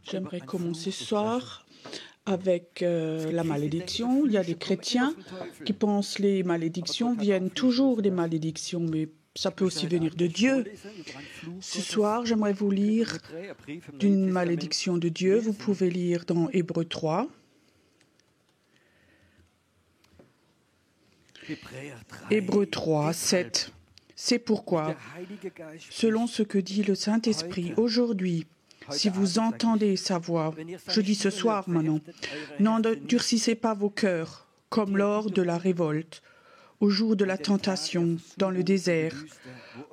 J'aimerais commencer ce soir avec la malédiction. Il y a des chrétiens qui pensent que les malédictions viennent toujours des malédictions, mais ça peut aussi venir de Dieu. Ce soir, j'aimerais vous lire d'une malédiction de Dieu. Vous pouvez lire dans Hébreux 3. Hébreux 3, 7. C'est pourquoi, selon ce que dit le Saint-Esprit aujourd'hui, si vous entendez sa voix, je dis ce soir maintenant, n'endurcissez pas vos cœurs, comme lors de la révolte, au jour de la tentation, dans le désert,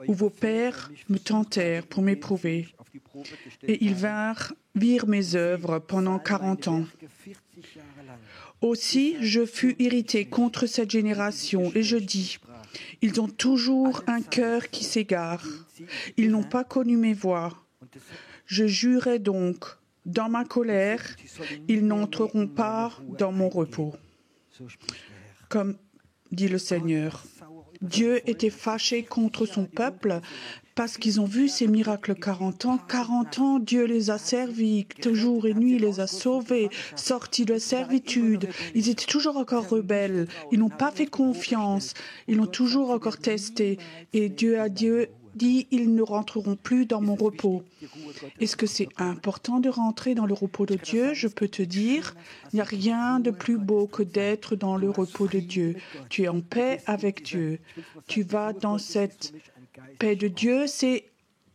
où vos pères me tentèrent pour m'éprouver, et ils virent mes œuvres pendant 40 ans. Aussi, je fus irrité contre cette génération, et je dis, ils ont toujours un cœur qui s'égare, ils n'ont pas connu mes voies. Je jurai donc, dans ma colère, ils n'entreront pas dans mon repos. Comme dit le Seigneur, Dieu était fâché contre son peuple parce qu'ils ont vu ces miracles 40 ans. 40 ans, Dieu les a servis, jour et nuit, il les a sauvés, sortis de servitude. Ils étaient toujours encore rebelles, ils n'ont pas fait confiance, ils l'ont toujours encore testé. Et Dieu a dit, ils ne rentreront plus dans mon repos. Est-ce que c'est important de rentrer dans le repos de Dieu? Je peux te dire, il n'y a rien de plus beau que d'être dans le repos de Dieu. Tu es en paix avec Dieu. Tu vas dans cette paix de Dieu, c'est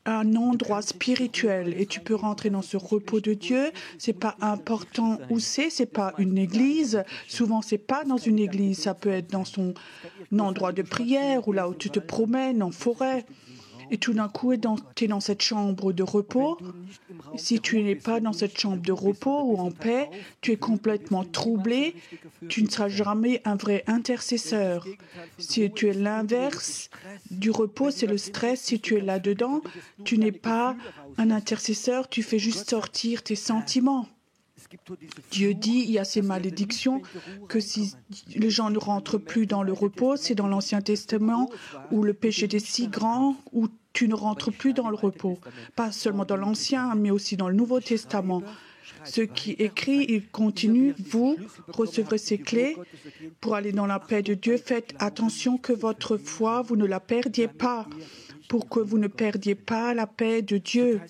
un endroit spirituel et tu peux rentrer dans ce repos de Dieu. C'est pas important où c'est pas une église. Souvent, c'est pas dans une église. Ça peut être dans son endroit de prière ou là où tu te promènes en forêt. Et tout d'un coup, tu es dans cette chambre de repos. Si tu n'es pas dans cette chambre de repos ou en paix, tu es complètement troublé. Tu ne seras jamais un vrai intercesseur. Si tu es l'inverse du repos, c'est le stress. Si tu es là-dedans, tu n'es pas un intercesseur, tu fais juste sortir tes sentiments. Dieu dit, il y a ces malédictions, que si les gens ne rentrent plus dans le repos, c'est dans l'Ancien Testament où le péché est si grand, où tu ne rentres plus dans le repos. Pas seulement dans l'Ancien, mais aussi dans le Nouveau Testament. Ce qui écrit, il continue, vous recevrez ces clés pour aller dans la paix de Dieu. Faites attention que votre foi, vous ne la perdiez pas, pour que vous ne perdiez pas la paix de Dieu.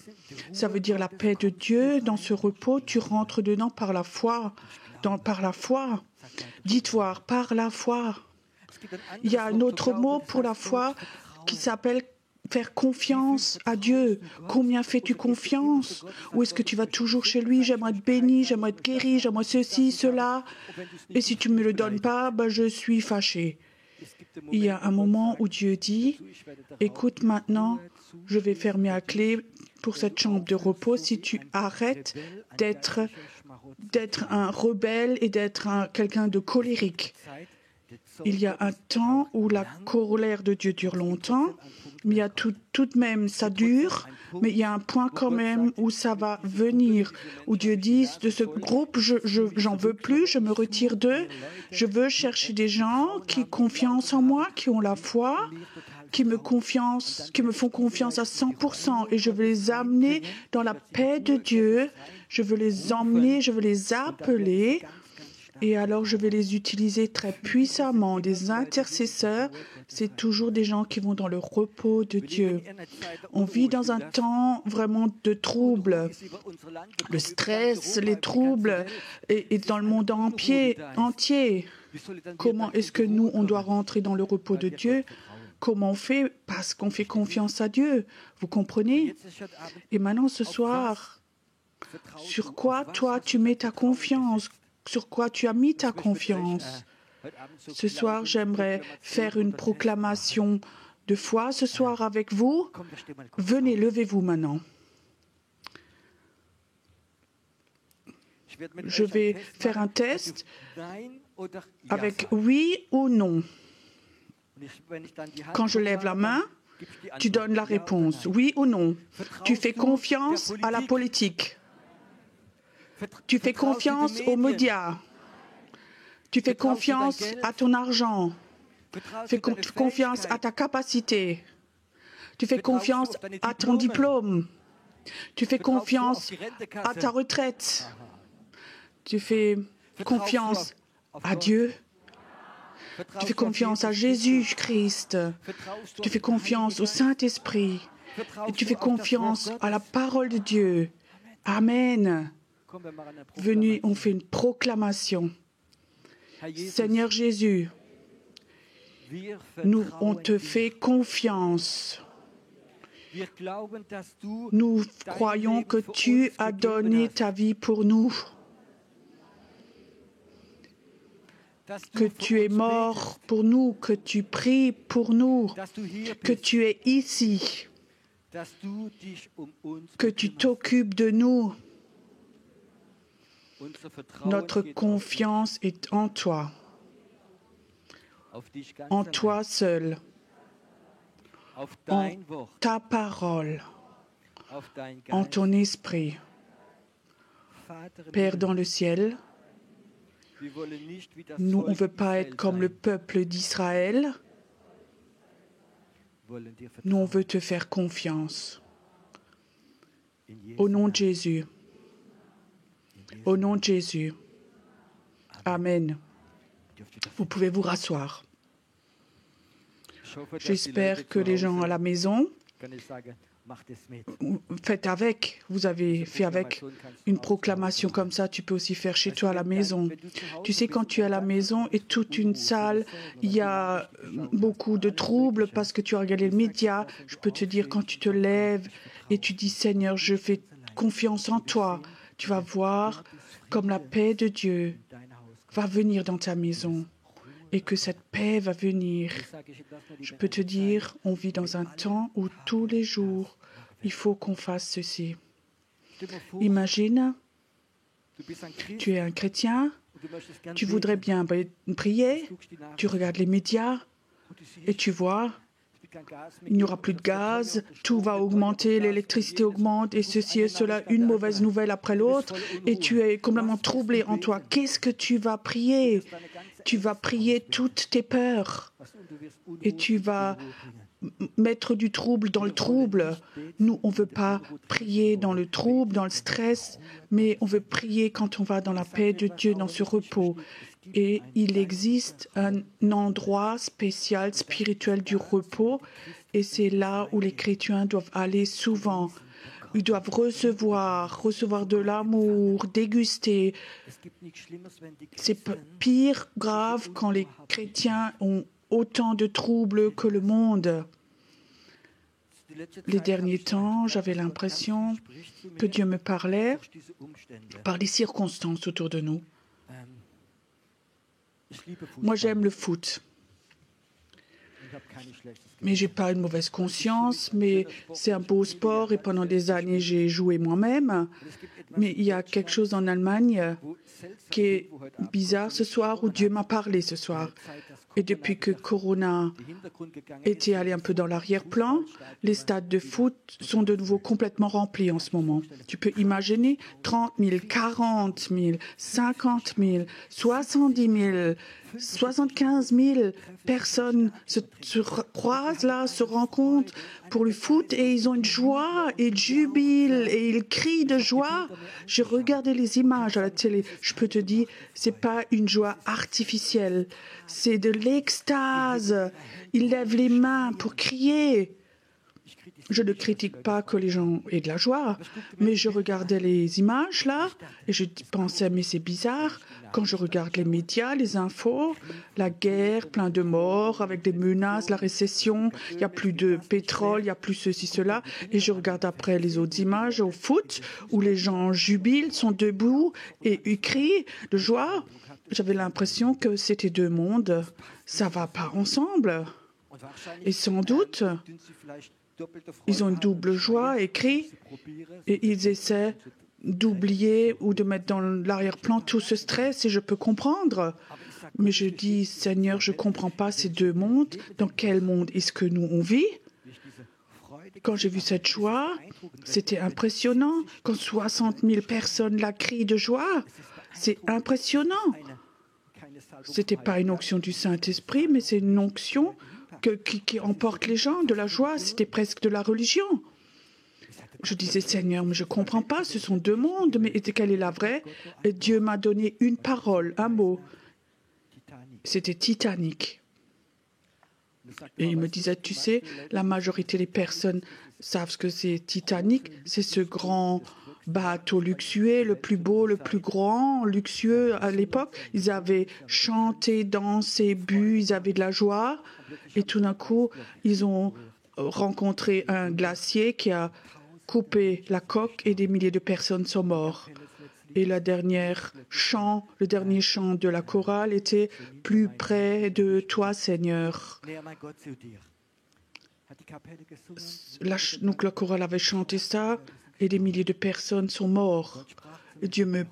Ça veut dire la paix de Dieu. Dans ce repos, tu rentres dedans par la foi. Par la foi. Dites voir, par la foi. Il y a un autre mot pour la foi qui s'appelle faire confiance à Dieu. Combien fais-tu confiance? Ou est-ce que tu vas toujours chez lui? J'aimerais être béni, j'aimerais être guéri, j'aimerais ceci, cela. Et si tu ne me le donnes pas, je suis fâché. Il y a un moment où Dieu dit, écoute maintenant, je vais fermer à clé pour cette chambre de repos si tu arrêtes d'être un rebelle et d'être quelqu'un de colérique. Il y a un temps où la colère de Dieu dure longtemps, mais il y a tout de même, ça dure, mais il y a un point quand même où ça va venir, où Dieu dit, de ce groupe, j'en veux plus, je me retire d'eux, je veux chercher des gens qui ont confiance en moi, qui ont la foi, qui me font confiance à 100%, et je veux les amener dans la paix de Dieu, je veux les emmener, je veux les appeler, et alors je vais les utiliser très puissamment. Des intercesseurs, c'est toujours des gens qui vont dans le repos de Dieu. On vit dans un temps vraiment de troubles. Le stress, les troubles, et dans le monde entier. Comment est-ce que nous, on doit rentrer dans le repos de Dieu? Comment on fait? Parce qu'on fait confiance à Dieu. Vous comprenez? Et maintenant, ce soir, sur quoi, toi, tu mets ta confiance? Sur quoi tu as mis ta confiance? Ce soir, j'aimerais faire une proclamation de foi ce soir avec vous. Venez, levez-vous maintenant. Je vais faire un test avec oui ou non. Quand je lève la main, tu donnes la réponse, oui ou non. Tu fais confiance à la politique. Tu fais confiance aux médias. Tu fais confiance à ton argent. Tu fais confiance à ta capacité. Tu fais confiance à ton diplôme. Tu fais confiance à ta retraite. Tu fais confiance à Dieu. Tu fais confiance à Jésus-Christ. Tu fais confiance au Saint-Esprit. Et tu fais confiance à la parole de Dieu. Amen. Venez, on fait une proclamation. Seigneur Jésus, nous, on te fait confiance. Nous croyons que tu as donné ta vie pour nous, que tu es mort pour nous, que tu pries pour nous, que tu es ici, que tu t'occupes de nous. Notre confiance est en toi seul, en ta parole, en ton esprit. Père dans le ciel, nous, on ne veut pas être comme le peuple d'Israël. Nous, on veut te faire confiance. Au nom de Jésus. Au nom de Jésus. Amen. Vous pouvez vous rasseoir. J'espère que les gens à la maison, faites avec. Vous avez fait avec une proclamation comme ça, tu peux aussi faire chez toi à la maison. Tu sais, quand tu es à la maison et toute une salle, il y a beaucoup de troubles parce que tu as regardé les médias. Je peux te dire, quand tu te lèves et tu dis, Seigneur, je fais confiance en toi, tu vas voir comme la paix de Dieu va venir dans ta maison. Et que cette paix va venir. Je peux te dire, on vit dans un temps où tous les jours, il faut qu'on fasse ceci. Imagine, tu es un chrétien, tu voudrais bien prier, tu regardes les médias et tu vois, il n'y aura plus de gaz, tout va augmenter, l'électricité augmente et ceci et cela, une mauvaise nouvelle après l'autre et tu es complètement troublé en toi. Qu'est-ce que tu vas prier ? Tu vas prier toutes tes peurs et tu vas mettre du trouble dans le trouble. Nous, on ne veut pas prier dans le trouble, dans le stress, mais on veut prier quand on va dans la paix de Dieu, dans ce repos. Et il existe un endroit spécial, spirituel du repos, et c'est là où les chrétiens doivent aller souvent. Ils doivent recevoir de l'amour, déguster. C'est pire, grave, quand les chrétiens ont autant de troubles que le monde. Les derniers temps, j'avais l'impression que Dieu me parlait par les circonstances autour de nous. Moi, j'aime le foot. Mais je n'ai pas une mauvaise conscience, mais c'est un beau sport et pendant des années, j'ai joué moi-même. Mais il y a quelque chose en Allemagne qui est bizarre ce soir, où Dieu m'a parlé ce soir. Et depuis que Corona était allé un peu dans l'arrière-plan, les stades de foot sont de nouveau complètement remplis en ce moment. Tu peux imaginer 30 000, 40 000, 50 000, 70 000, 75 000 personnes se croisent là, se rencontrent pour le foot et ils ont une joie et ils jubilent et ils crient de joie. J'ai regardé les images à la télé. Je peux te dire, c'est pas une joie artificielle, c'est de l'extase. Ils lèvent les mains pour crier. Je ne critique pas que les gens aient de la joie, mais je regardais les images là et je pensais, mais c'est bizarre. Quand je regarde les médias, les infos, la guerre, plein de morts, avec des menaces, la récession, il n'y a plus de pétrole, il n'y a plus ceci, cela. Et je regarde après les autres images au foot, où les gens jubilent, sont debout et ils crient de joie. J'avais l'impression que c'était deux mondes. Ça ne va pas ensemble. Et sans doute, ils ont une double joie et crient et ils essaient d'oublier ou de mettre dans l'arrière-plan tout ce stress et je peux comprendre. Mais je dis, Seigneur, je ne comprends pas ces deux mondes. Dans quel monde est-ce que nous on vit? Quand j'ai vu cette joie, c'était impressionnant. Quand 60 000 personnes la crient de joie, c'est impressionnant. Ce n'était pas une onction du Saint-Esprit, mais c'est une onction qui emporte les gens de la joie. C'était presque de la religion. Je disais, Seigneur, mais je ne comprends pas, ce sont deux mondes, mais quelle est la vraie? Et Dieu m'a donné une parole, un mot. C'était Titanic. Et il me disait, tu sais, la majorité des personnes savent ce que c'est Titanic. C'est ce grand bateau luxueux, le plus beau, le plus grand, luxueux à l'époque. Ils avaient chanté, dansé, bu, ils avaient de la joie. Et tout d'un coup, ils ont rencontré un glacier qui a coupé la coque et des milliers de personnes sont mortes. Et le dernier chant de la chorale était « Plus près de toi, Seigneur ». Donc la chorale avait chanté ça et des milliers de personnes sont mortes. Et Dieu me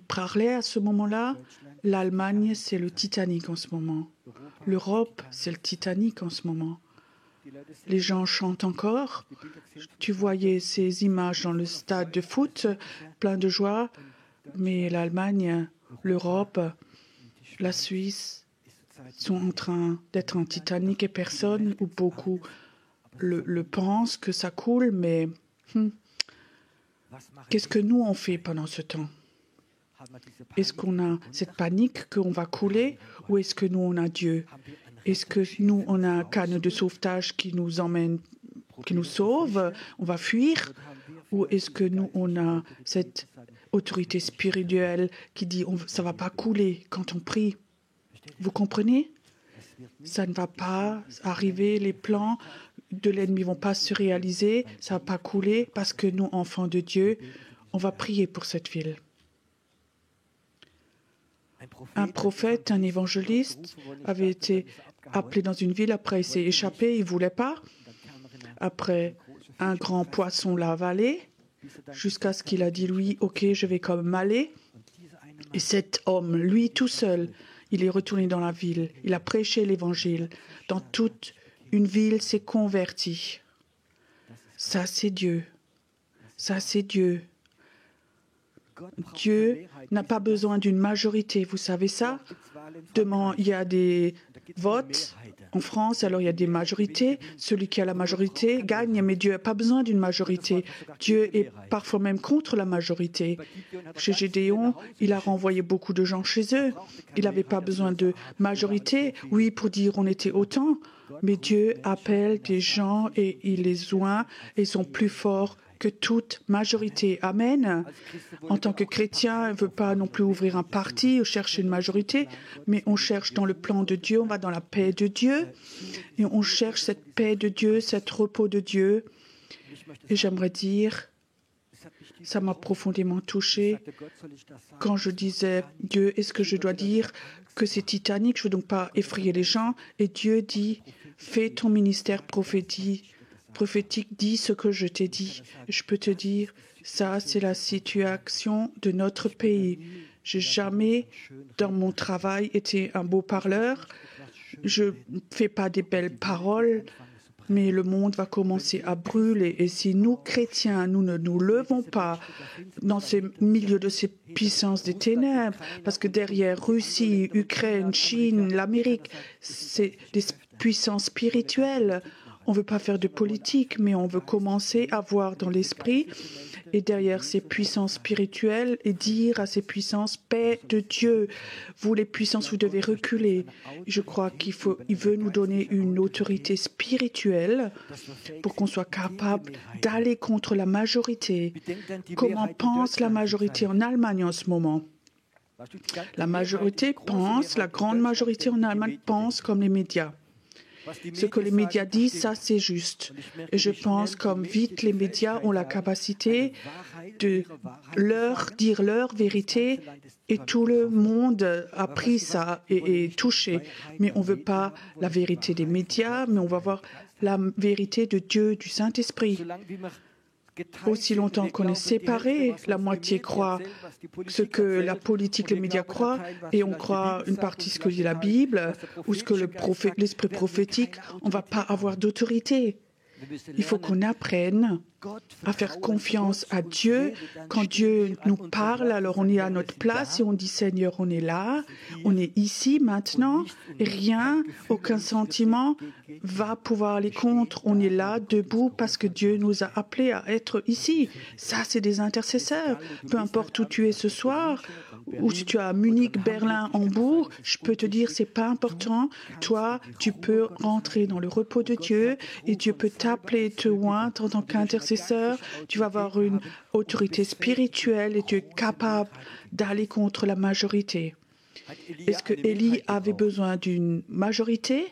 parlait à ce moment-là. L'Allemagne, c'est le Titanic en ce moment. L'Europe, c'est le Titanic en ce moment. Les gens chantent encore. Tu voyais ces images dans le stade de foot, plein de joie. Mais l'Allemagne, l'Europe, la Suisse sont en train d'être un Titanic et personne ou beaucoup le pensent que ça coule. Mais qu'est-ce que nous on fait pendant ce temps? Est-ce qu'on a cette panique qu'on va couler ou est-ce que nous on a Dieu? Est-ce que nous, on a un canot de sauvetage qui nous emmène, qui nous sauve, on va fuir? Ou est-ce que nous, on a cette autorité spirituelle qui dit ça ne va pas couler quand on prie? Vous comprenez? Ça ne va pas arriver, les plans de l'ennemi ne vont pas se réaliser, ça ne va pas couler parce que nous, enfants de Dieu, on va prier pour cette ville. Un prophète, un évangéliste avait été appelé dans une ville, après il s'est échappé, il ne voulait pas. Après, un grand poisson l'a avalé, jusqu'à ce qu'il a dit, lui, ok, je vais quand même aller. Et cet homme, lui tout seul, il est retourné dans la ville, il a prêché l'évangile. Dans toute une ville s'est convertie. Ça, c'est Dieu. Ça, c'est Dieu. Dieu n'a pas besoin d'une majorité, vous savez ça? Demain, il y a des votes en France, alors il y a des majorités. Celui qui a la majorité gagne, mais Dieu n'a pas besoin d'une majorité. Dieu est parfois même contre la majorité. Chez Gédéon, il a renvoyé beaucoup de gens chez eux. Il n'avait pas besoin de majorité, oui, pour dire on était autant, mais Dieu appelle des gens et il les oint et ils sont plus forts que toute majorité. Amen. En tant que chrétien, on ne veut pas non plus ouvrir un parti ou chercher une majorité, mais on cherche dans le plan de Dieu, on va dans la paix de Dieu, et on cherche cette paix de Dieu, cet repos de Dieu. Et j'aimerais dire, ça m'a profondément touché quand je disais, Dieu, est-ce que je dois dire que c'est Titanic? Je ne veux donc pas effrayer les gens. Et Dieu dit, fais ton ministère prophétique, dis ce que je t'ai dit. Je peux te dire, ça, c'est la situation de notre pays. Je n'ai jamais, dans mon travail, été un beau parleur. Je ne fais pas des belles paroles, mais le monde va commencer à brûler. Et si nous, chrétiens, nous ne nous levons pas dans ce milieu de ces puissances des ténèbres, parce que derrière Russie, Ukraine, Chine, l'Amérique, c'est des puissances spirituelles. On ne veut pas faire de politique, mais on veut commencer à voir dans l'esprit et derrière ces puissances spirituelles et dire à ces puissances, paix de Dieu, vous les puissances, vous devez reculer. Je crois il veut nous donner une autorité spirituelle pour qu'on soit capable d'aller contre la majorité. Comment pense la majorité en Allemagne en ce moment? La majorité pense, la grande majorité en Allemagne pense comme les médias. Ce que les médias disent, ça c'est juste. Et je pense comme vite les médias ont la capacité de dire leur vérité et tout le monde a pris ça et est touché. Mais on ne veut pas la vérité des médias, mais on va voir la vérité de Dieu, du Saint-Esprit. Aussi longtemps qu'on est séparés, la moitié croit ce que la politique, les médias croient, et on croit une partie ce que dit la Bible, ou ce que l'esprit prophétique, on ne va pas avoir d'autorité. Il faut qu'on apprenne à faire confiance à Dieu. Quand Dieu nous parle, alors on est à notre place et on dit Seigneur, on est là, on est ici maintenant, et rien, aucun sentiment va pouvoir aller contre. On est là, debout, parce que Dieu nous a appelés à être ici. Ça, c'est des intercesseurs. Peu importe où tu es ce soir, ou si tu es à Munich, Berlin, Hambourg, je peux te dire, c'est pas important. Toi, tu peux rentrer dans le repos de Dieu et Dieu peut t'appeler, te oindre en tant qu'intercesseur. Tu vas avoir une autorité spirituelle et tu es capable d'aller contre la majorité. Est-ce que Élie avait besoin d'une majorité?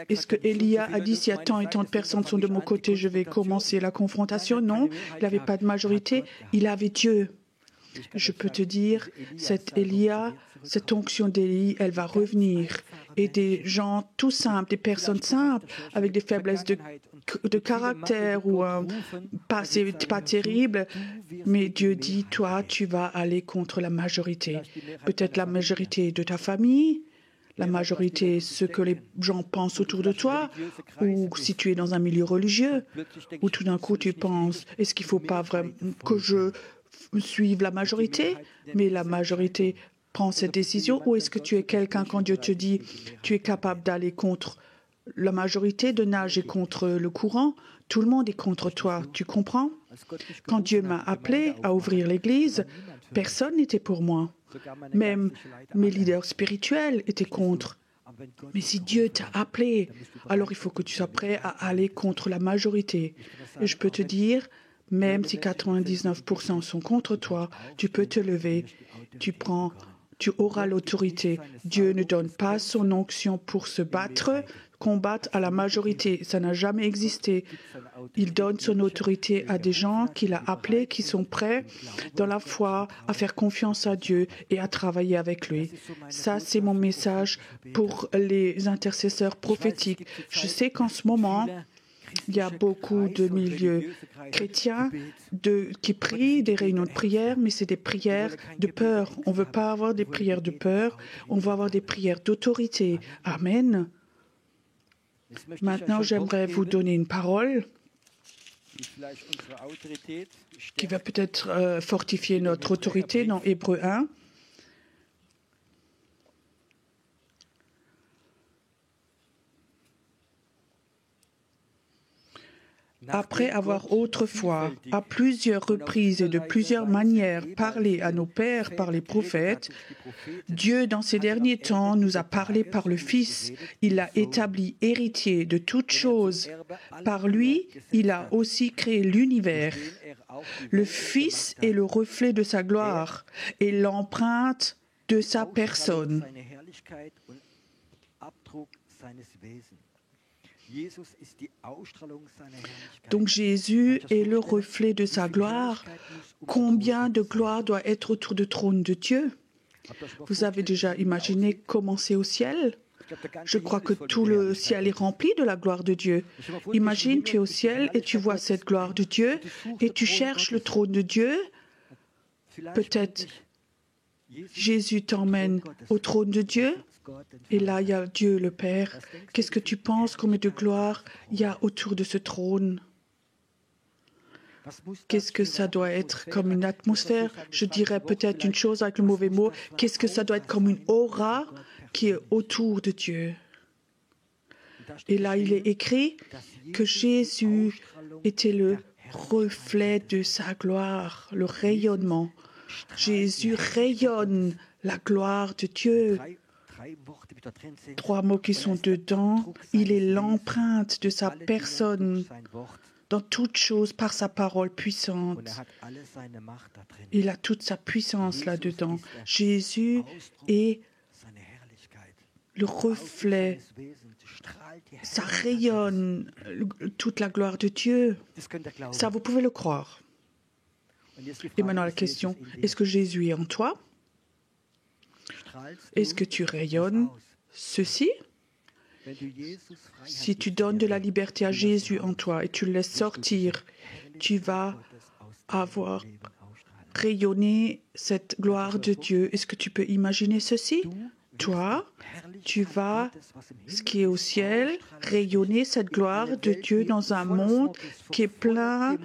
Est-ce que Élie a dit, s'il y a tant et tant de personnes sont de mon côté, je vais commencer la confrontation? Non, il n'avait pas de majorité, il avait Dieu. Je peux te dire, cette Élia, cette onction d'Élie, elle va revenir. Et des gens tout simples, des personnes simples, avec des faiblesses de caractère ou c'est pas terrible, mais Dieu dit, toi, tu vas aller contre la majorité. Peut-être la majorité de ta famille, la majorité ce que les gens pensent autour de toi, ou si tu es dans un milieu religieux, où tout d'un coup tu penses, est-ce qu'il ne faut pas vraiment que je suive la majorité, mais la majorité prend cette décision, ou est-ce que tu es quelqu'un, quand Dieu te dit, tu es capable d'aller contre la majorité, de nager contre le courant? Tout le monde est contre toi, tu comprends? Quand Dieu m'a appelé à ouvrir l'église, personne n'était pour moi. Même mes leaders spirituels étaient contre. Mais si Dieu t'a appelé, alors il faut que tu sois prêt à aller contre la majorité. Et je peux te dire, même si 99% sont contre toi, tu peux te lever, tu auras l'autorité. Dieu ne donne pas son onction pour se battre, combattre à la majorité. Ça n'a jamais existé. Il donne son autorité à des gens qu'il a appelés, qui sont prêts dans la foi à faire confiance à Dieu et à travailler avec lui. Ça, c'est mon message pour les intercesseurs prophétiques. Je sais qu'en ce moment, il y a beaucoup de milieux chrétiens qui prient, des réunions de prière, mais c'est des prières de peur. On ne veut pas avoir des prières de peur, on va avoir des prières d'autorité. Amen. Maintenant, j'aimerais vous donner une parole qui va peut-être fortifier notre autorité dans Hébreux 1. Après avoir autrefois, à plusieurs reprises et de plusieurs manières, parlé à nos pères par les prophètes, Dieu, dans ces derniers temps, nous a parlé par le Fils. Il l'a établi héritier de toutes choses. Par lui, il a aussi créé l'univers. Le Fils est le reflet de sa gloire et l'empreinte de sa personne. Donc Jésus est le reflet de sa gloire. Combien de gloire doit être autour du trône de Dieu? Vous avez déjà imaginé comment c'est au ciel? Je crois que tout le ciel est rempli de la gloire de Dieu. Imagine, tu es au ciel et tu vois cette gloire de Dieu et tu cherches le trône de Dieu. Peut-être Jésus t'emmène au trône de Dieu. Et là, il y a Dieu le Père. Qu'est-ce que tu penses, combien de gloire il y a autour de ce trône? Qu'est-ce que ça doit être comme une atmosphère? Je dirais peut-être une chose avec le mauvais mot. Qu'est-ce que ça doit être comme une aura qui est autour de Dieu? Et là, il est écrit que Jésus était le reflet de sa gloire, le rayonnement. Jésus rayonne la gloire de Dieu. 3 mots qui sont dedans. Il est l'empreinte de sa personne dans toute chose par sa parole puissante. Il a toute sa puissance là-dedans. Jésus est le reflet. Ça rayonne toute la gloire de Dieu. Ça, vous pouvez le croire. Et maintenant la question, est-ce que Jésus est en toi? Est-ce que tu rayonnes ceci? Si tu donnes de la liberté à Jésus en toi et tu le laisses sortir, tu vas avoir rayonné cette gloire de Dieu. Est-ce que tu peux imaginer ceci? Toi, tu vas, ce qui est au ciel, rayonner cette gloire de Dieu dans un monde qui est plein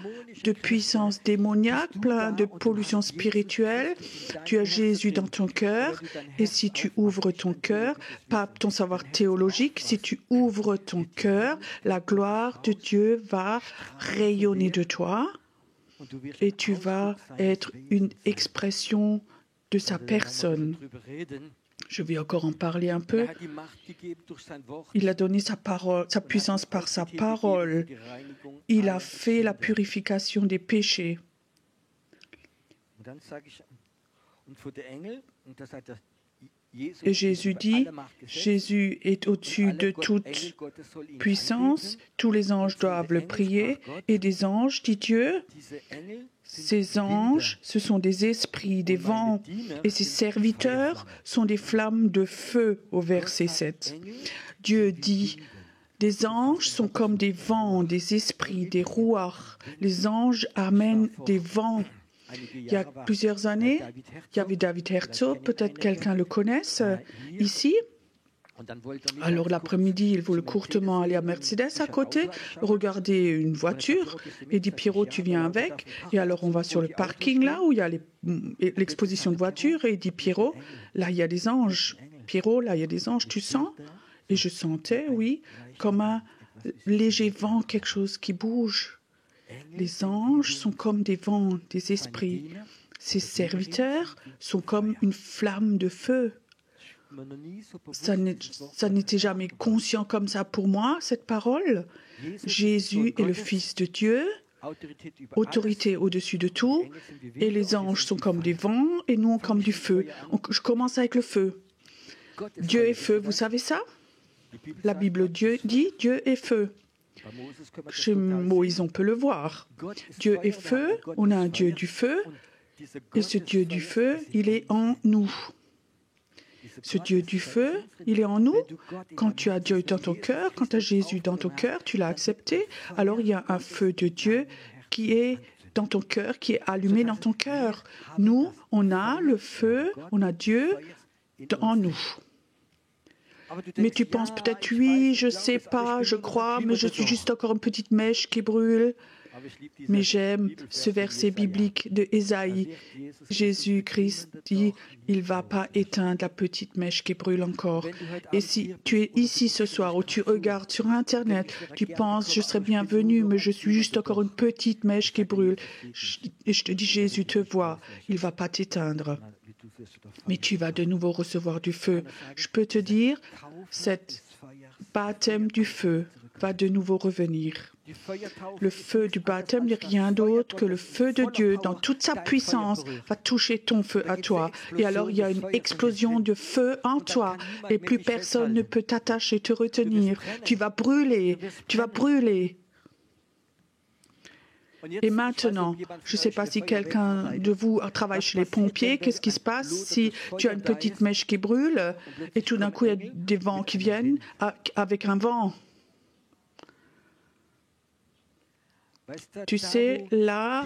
de puissance démoniaque, plein de pollution spirituelle. Tu as Jésus dans ton cœur, et si tu ouvres ton cœur, pas ton savoir théologique, si tu ouvres ton cœur, la gloire de Dieu va rayonner de toi, et tu vas être une expression de sa personne. Je vais encore en parler un peu. Il a donné sa parole, sa puissance par sa parole. Il a fait la purification des péchés. Et Jésus dit, Jésus est au-dessus de toute puissance, tous les anges doivent le prier, et des anges, dit Dieu, ces anges, ce sont des esprits, des vents, et ces serviteurs sont des flammes de feu, au verset 7. Dieu dit, des anges sont comme des vents, des esprits, des rouards. Les anges amènent des vents. Il y a plusieurs années, il y avait David Herzog, peut-être quelqu'un le connaisse ici. Alors l'après-midi, il voulait courtement aller à Mercedes à côté, regarder une voiture, et dit Pierrot, tu viens avec. Et alors on va sur le parking là où il y a l'exposition de voitures, et il dit Pierrot, là il y a des anges. Pierrot, là il y a des anges, tu sens? Et je sentais, oui, comme un léger vent, quelque chose qui bouge. Les anges sont comme des vents, des esprits. Ces serviteurs sont comme une flamme de feu. Ça n'était jamais conscient comme ça pour moi, cette parole. Jésus est le Fils de Dieu, autorité au-dessus de tout, et les anges sont comme des vents et nous comme du feu. Je commence avec le feu. Dieu est feu, vous savez ça? La Bible dit Dieu est feu. Chez Moïse, on peut le voir. Dieu est feu, on a un Dieu du feu, et ce Dieu du feu, il est en nous. Ce Dieu du feu, il est en nous. Quand tu as Dieu dans ton cœur, quand tu as Jésus dans ton cœur, tu l'as accepté, alors il y a un feu de Dieu qui est dans ton cœur, qui est allumé dans ton cœur. Nous, on a le feu, on a Dieu en nous. Mais tu penses peut-être, oui, je sais pas, je crois, mais je suis juste encore une petite mèche qui brûle. Mais j'aime ce verset biblique de Ésaïe. Jésus-Christ dit, il ne va pas éteindre la petite mèche qui brûle encore. Et si tu es ici ce soir ou tu regardes sur Internet, tu penses, je serais bienvenu, mais je suis juste encore une petite mèche qui brûle. Et je te dis, Jésus te voit, il ne va pas t'éteindre. Mais tu vas de nouveau recevoir du feu. Je peux te dire, cet baptême du feu va de nouveau revenir. Le feu du baptême n'est rien d'autre que le feu de Dieu, dans toute sa puissance, va toucher ton feu à toi. Et alors il y a une explosion de feu en toi, et plus personne ne peut t'attacher, te retenir. Tu vas brûler, tu vas brûler. Et maintenant, je ne sais pas si quelqu'un de vous travaille chez les pompiers, qu'est-ce qui se passe si tu as une petite mèche qui brûle et tout d'un coup il y a des vents qui viennent avec un vent? Tu sais, là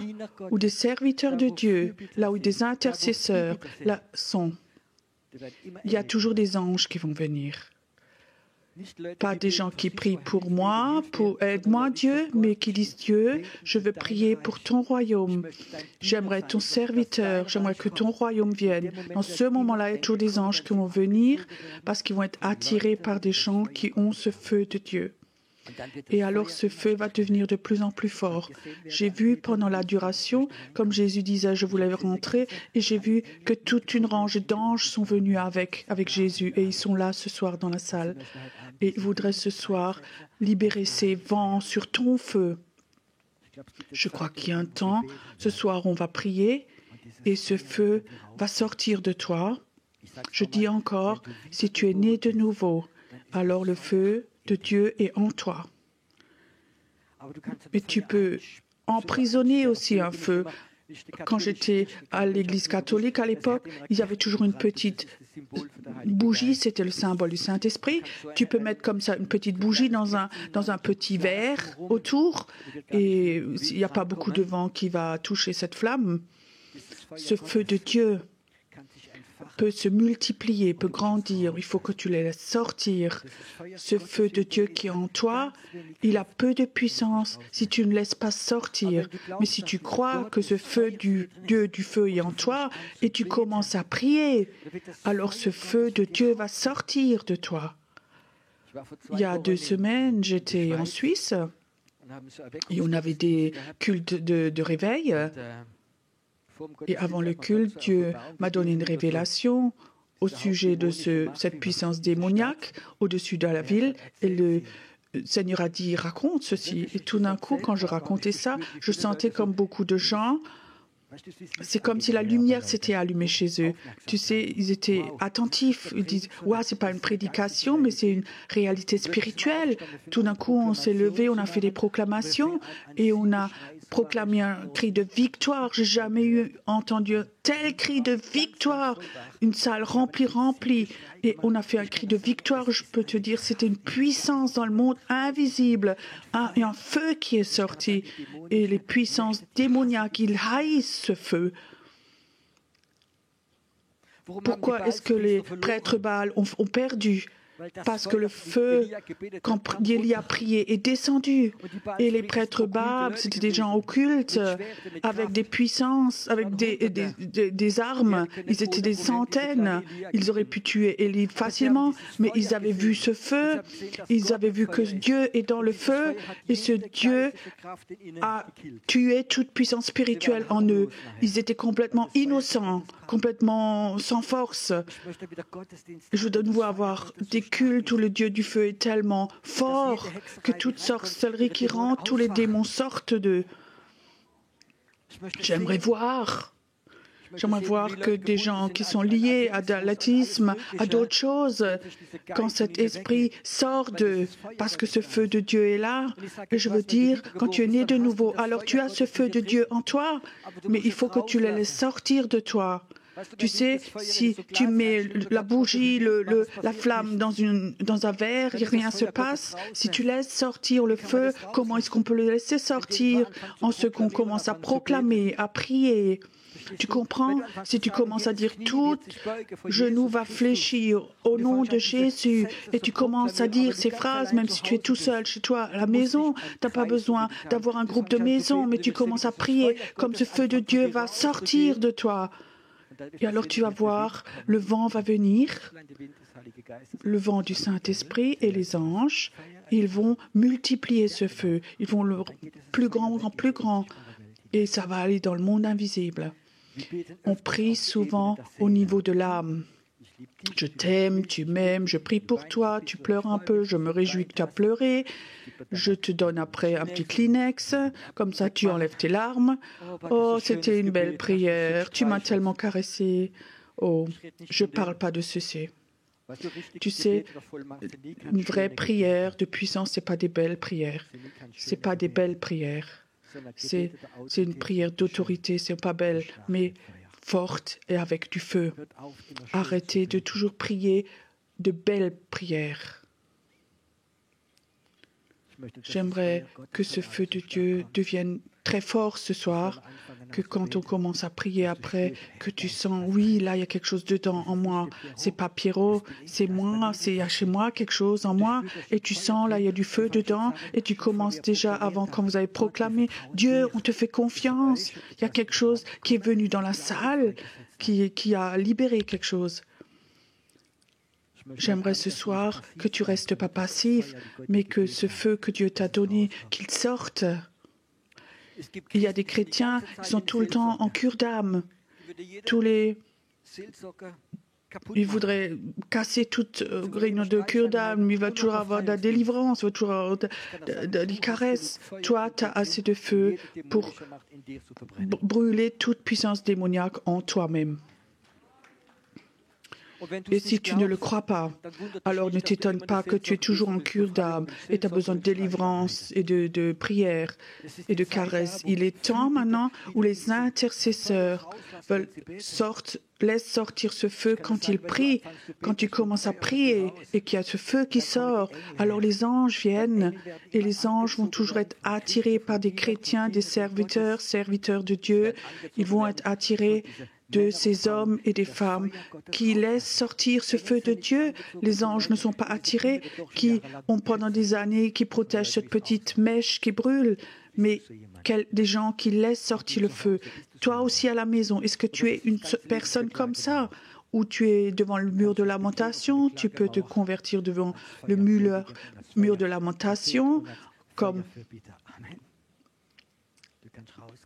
où des serviteurs de Dieu, là où des intercesseurs là sont, il y a toujours des anges qui vont venir. Pas des gens qui prient pour moi, pour aide-moi Dieu, mais qui disent Dieu, je veux prier pour ton royaume. J'aimerais ton serviteur, j'aimerais que ton royaume vienne. Dans ce moment-là, il y a toujours des anges qui vont venir parce qu'ils vont être attirés par des gens qui ont ce feu de Dieu. Et alors ce feu va devenir de plus en plus fort. J'ai vu pendant l'adoration, comme Jésus disait, je voulais rentrer, et j'ai vu que toute une rangée d'anges sont venus avec Jésus, et ils sont là ce soir dans la salle. Et ils voudraient ce soir libérer ces vents sur ton feu. Je crois qu'il y a un temps, ce soir on va prier, et ce feu va sortir de toi. Je dis encore, si tu es né de nouveau, alors le feu de Dieu est en toi. Mais tu peux emprisonner aussi un feu. Quand j'étais à l'église catholique à l'époque, il y avait toujours une petite bougie, c'était le symbole du Saint-Esprit. Tu peux mettre comme ça une petite bougie dans un petit verre autour et il n'y a pas beaucoup de vent qui va toucher cette flamme. Ce feu de Dieu peut se multiplier, peut grandir. Il faut que tu les laisses sortir. Ce feu de Dieu qui est en toi, il a peu de puissance si tu ne laisses pas sortir. Mais si tu crois que ce feu du Dieu du feu est en toi et tu commences à prier, alors ce feu de Dieu va sortir de toi. Il y a 2 semaines, j'étais en Suisse et on avait des cultes de réveil. Et avant le culte, Dieu m'a donné une révélation au sujet de cette puissance démoniaque au-dessus de la ville. Et le Seigneur a dit, raconte ceci. Et tout d'un coup, quand je racontais ça, je sentais comme beaucoup de gens, c'est comme si la lumière s'était allumée chez eux. Tu sais, ils étaient attentifs. Ils disent, ouais, c'est pas une prédication, mais c'est une réalité spirituelle. Tout d'un coup, on s'est levé, on a fait des proclamations et on a proclamé un cri de victoire. J'ai jamais entendu un tel cri de victoire. Une salle remplie. Et on a fait un cri de victoire. Je peux te dire, c'était une puissance dans le monde invisible. Et un feu qui est sorti. Et les puissances démoniaques, ils haïssent ce feu. Pourquoi est-ce que les prêtres Baal ont perdu? Parce que le feu, quand Élie a prié, est descendu. Et les prêtres Baal, c'était des gens occultes, avec des puissances, avec des armes. Ils étaient des centaines. Ils auraient pu tuer Élie facilement, mais ils avaient vu ce feu. Ils avaient vu que Dieu est dans le feu. Et ce Dieu a tué toute puissance spirituelle en eux. Ils étaient complètement innocents, complètement sans force. Je veux de nouveau avoir des cultes où le Dieu du feu est tellement fort que toute sorcellerie qui rentre, tous les démons sortent d'eux. J'aimerais voir que des gens qui sont liés à l'athlétisme, à d'autres choses, quand cet esprit sort d'eux, parce que ce feu de Dieu est là, et je veux dire, quand tu es né de nouveau, alors tu as ce feu de Dieu en toi, mais il faut que tu le laisses sortir de toi. Tu sais, si tu mets la bougie, la flamme dans un verre, rien ne se passe. Si tu laisses sortir le feu, comment est-ce qu'on peut le laisser sortir? En ce qu'on commence à proclamer, à prier. Tu comprends? Si tu commences à dire tout genou va fléchir au nom de Jésus et tu commences à dire ces phrases, même si tu es tout seul chez toi à la maison, tu n'as pas besoin d'avoir un groupe de maison, mais tu commences à prier comme ce feu de Dieu va sortir de toi. Et alors tu vas voir, le vent va venir, le vent du Saint-Esprit et les anges, ils vont multiplier ce feu, ils vont le plus grand, et ça va aller dans le monde invisible. On prie souvent au niveau de l'âme. Je t'aime, tu m'aimes, je prie pour toi, tu pleures un peu, je me réjouis que tu as pleuré, je te donne après un petit Kleenex, comme ça tu enlèves tes larmes. Oh, c'était une belle prière, tu m'as tellement caressé. Oh, je ne parle pas de ceci. Tu sais, une vraie prière de puissance, ce n'est pas des belles prières. Ce n'est pas des belles prières. C'est une prière d'autorité, ce n'est pas belle, mais forte et avec du feu. Arrêtez de toujours prier de belles prières. J'aimerais que ce feu de Dieu devienne très fort ce soir, que quand on commence à prier après, que tu sens, oui, là, il y a quelque chose dedans en moi. C'est pas Pierrot, c'est moi, il y a chez moi quelque chose en moi. Et tu sens, là, il y a du feu dedans. Et tu commences déjà avant, quand vous avez proclamé, Dieu, on te fait confiance. Il y a quelque chose qui est venu dans la salle, qui a libéré quelque chose. J'aimerais ce soir que tu restes pas passif, mais que ce feu que Dieu t'a donné, qu'il sorte. Il y a des chrétiens qui sont tout le temps en cure d'âme. Ils voudraient casser toute réunion de cure d'âme. Il va toujours avoir de la délivrance, il va toujours avoir des caresses. Toi, tu as assez de feu pour brûler toute puissance démoniaque en toi-même. Et si tu ne le crois pas, alors ne t'étonne pas que tu es toujours en cure d'âme et tu as besoin de délivrance et de prière et de caresses. Il est temps maintenant où les intercesseurs laissent sortir ce feu quand ils prient. Quand tu commences à prier et qu'il y a ce feu qui sort, alors les anges viennent et les anges vont toujours être attirés par des chrétiens, des serviteurs de Dieu. Ils vont être attirés de ces hommes et des femmes qui laissent sortir ce feu de Dieu. Les anges ne sont pas attirés, qui ont pendant des années, qui protègent cette petite mèche qui brûle, mais des gens qui laissent sortir le feu. Toi aussi à la maison, est-ce que tu es une personne comme ça? Ou tu es devant le mur de lamentation, tu peux te convertir devant le mur de lamentation, comme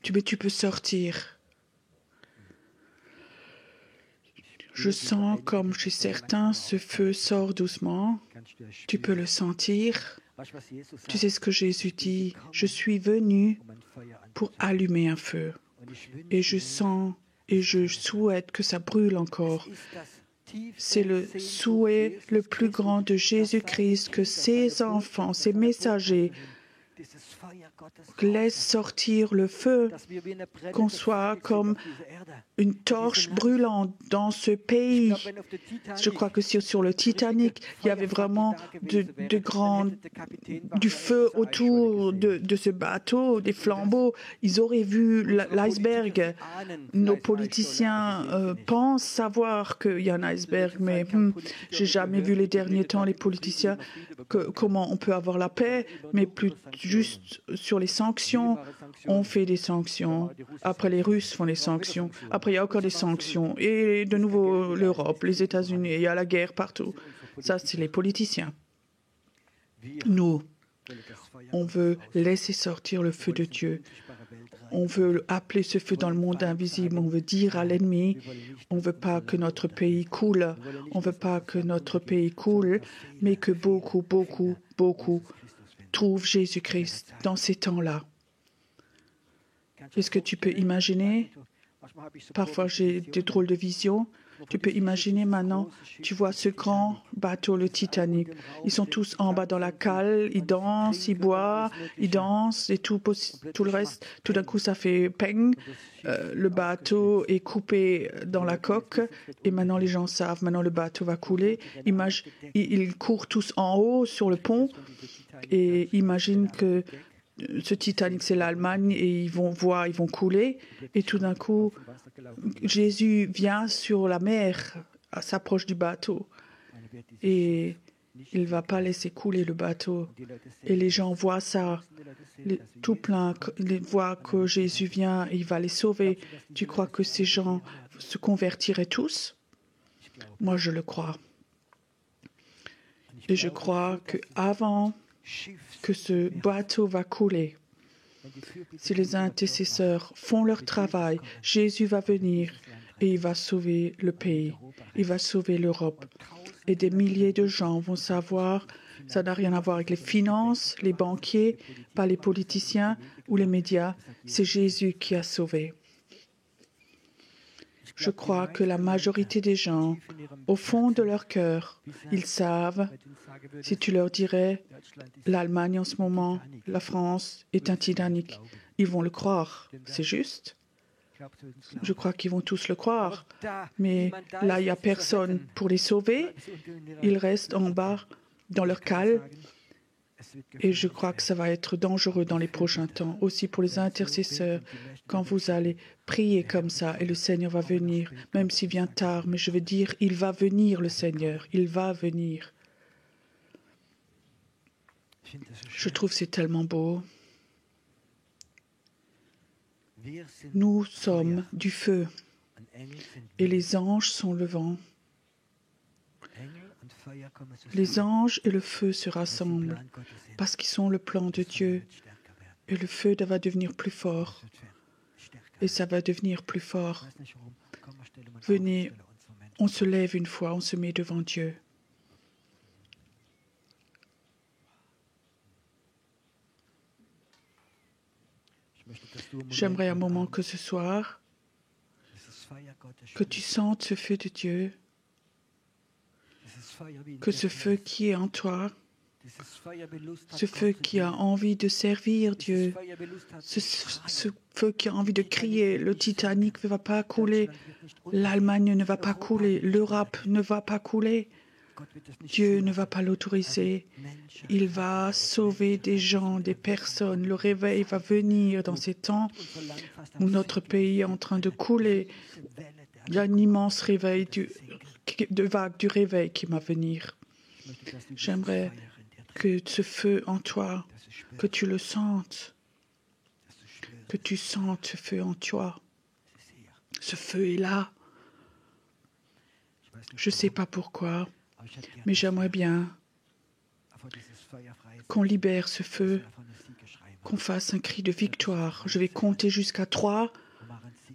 tu peux sortir. Je sens comme chez certains, ce feu sort doucement. Tu peux le sentir. Tu sais ce que Jésus dit? Je suis venu pour allumer un feu. Et je sens et je souhaite que ça brûle encore. C'est le souhait le plus grand de Jésus-Christ que ses enfants, ses messagers, laissent sortir le feu, qu'on soit comme une torche brûlante dans ce pays. Je crois que sur le Titanic, il y avait vraiment du feu autour de ce bateau, des flambeaux. Ils auraient vu l'iceberg. Nos politiciens pensent savoir qu'il y a un iceberg, mais j'ai jamais vu les derniers temps les politiciens comment on peut avoir la paix, mais plus juste sur les sanctions. On fait des sanctions. Après, les Russes font les sanctions. Après, il y a encore des sanctions. Et de nouveau, l'Europe, les États-Unis, il y a la guerre partout. Ça, c'est les politiciens. Nous, on veut laisser sortir le feu de Dieu. On veut appeler ce feu dans le monde invisible. On veut dire à l'ennemi, on ne veut pas que notre pays coule. On ne veut pas que notre pays coule, mais que beaucoup, beaucoup, beaucoup trouvent Jésus-Christ dans ces temps-là. Est-ce que tu peux imaginer? Parfois, j'ai des drôles de visions. Tu peux imaginer maintenant, tu vois ce grand bateau, le Titanic. Ils sont tous en bas dans la cale, ils dansent, ils boivent, ils dansent et tout le reste. Tout d'un coup, ça fait peng. Le bateau est coupé dans la coque et maintenant les gens savent, maintenant le bateau va couler. Ils courent tous en haut sur le pont et imaginent que ce Titanic, c'est l'Allemagne et ils vont couler. Et tout d'un coup, Jésus vient sur la mer, s'approche du bateau. Et il ne va pas laisser couler le bateau. Et les gens voient ça, tout plein, ils voient que Jésus vient et il va les sauver. Tu crois que ces gens se convertiraient tous? Moi, je le crois. Et je crois qu'avant que ce bateau va couler, si les intercesseurs font leur travail, Jésus va venir et il va sauver le pays, il va sauver l'Europe. Et des milliers de gens vont savoir, ça n'a rien à voir avec les finances, les banquiers, pas les politiciens ou les médias, c'est Jésus qui a sauvé. Je crois que la majorité des gens, au fond de leur cœur, ils savent, si tu leur dirais, l'Allemagne en ce moment, la France est un Titanic, ils vont le croire. C'est juste. Je crois qu'ils vont tous le croire. Mais là, il n'y a personne pour les sauver. Ils restent en bas dans leur cale. Et je crois que ça va être dangereux dans les prochains temps, aussi pour les intercesseurs, quand vous allez prier comme ça et le Seigneur va venir, même s'il vient tard, mais je veux dire, il va venir le Seigneur, il va venir. Je trouve que c'est tellement beau. Nous sommes du feu et les anges sont le vent. Les anges et le feu se rassemblent parce qu'ils sont le plan de Dieu. Et le feu va devenir plus fort. Et ça va devenir plus fort. Venez, on se lève une fois, on se met devant Dieu. J'aimerais un moment que ce soir, que tu sentes ce feu de Dieu que ce feu qui est en toi, ce feu qui a envie de servir Dieu, ce feu qui a envie de crier, le Titanic ne va pas couler, l'Allemagne ne va pas couler, l'Europe ne va pas couler. Dieu ne va pas l'autoriser. Il va sauver des gens, des personnes. Le réveil va venir dans ces temps où notre pays est en train de couler. Il y a un immense réveil de vague du réveil qui va venir. J'aimerais que ce feu en toi, que tu le sentes, que tu sentes ce feu en toi. Ce feu est là. Je ne sais pas pourquoi, mais j'aimerais bien qu'on libère ce feu, qu'on fasse un cri de victoire. Je vais compter jusqu'à 3.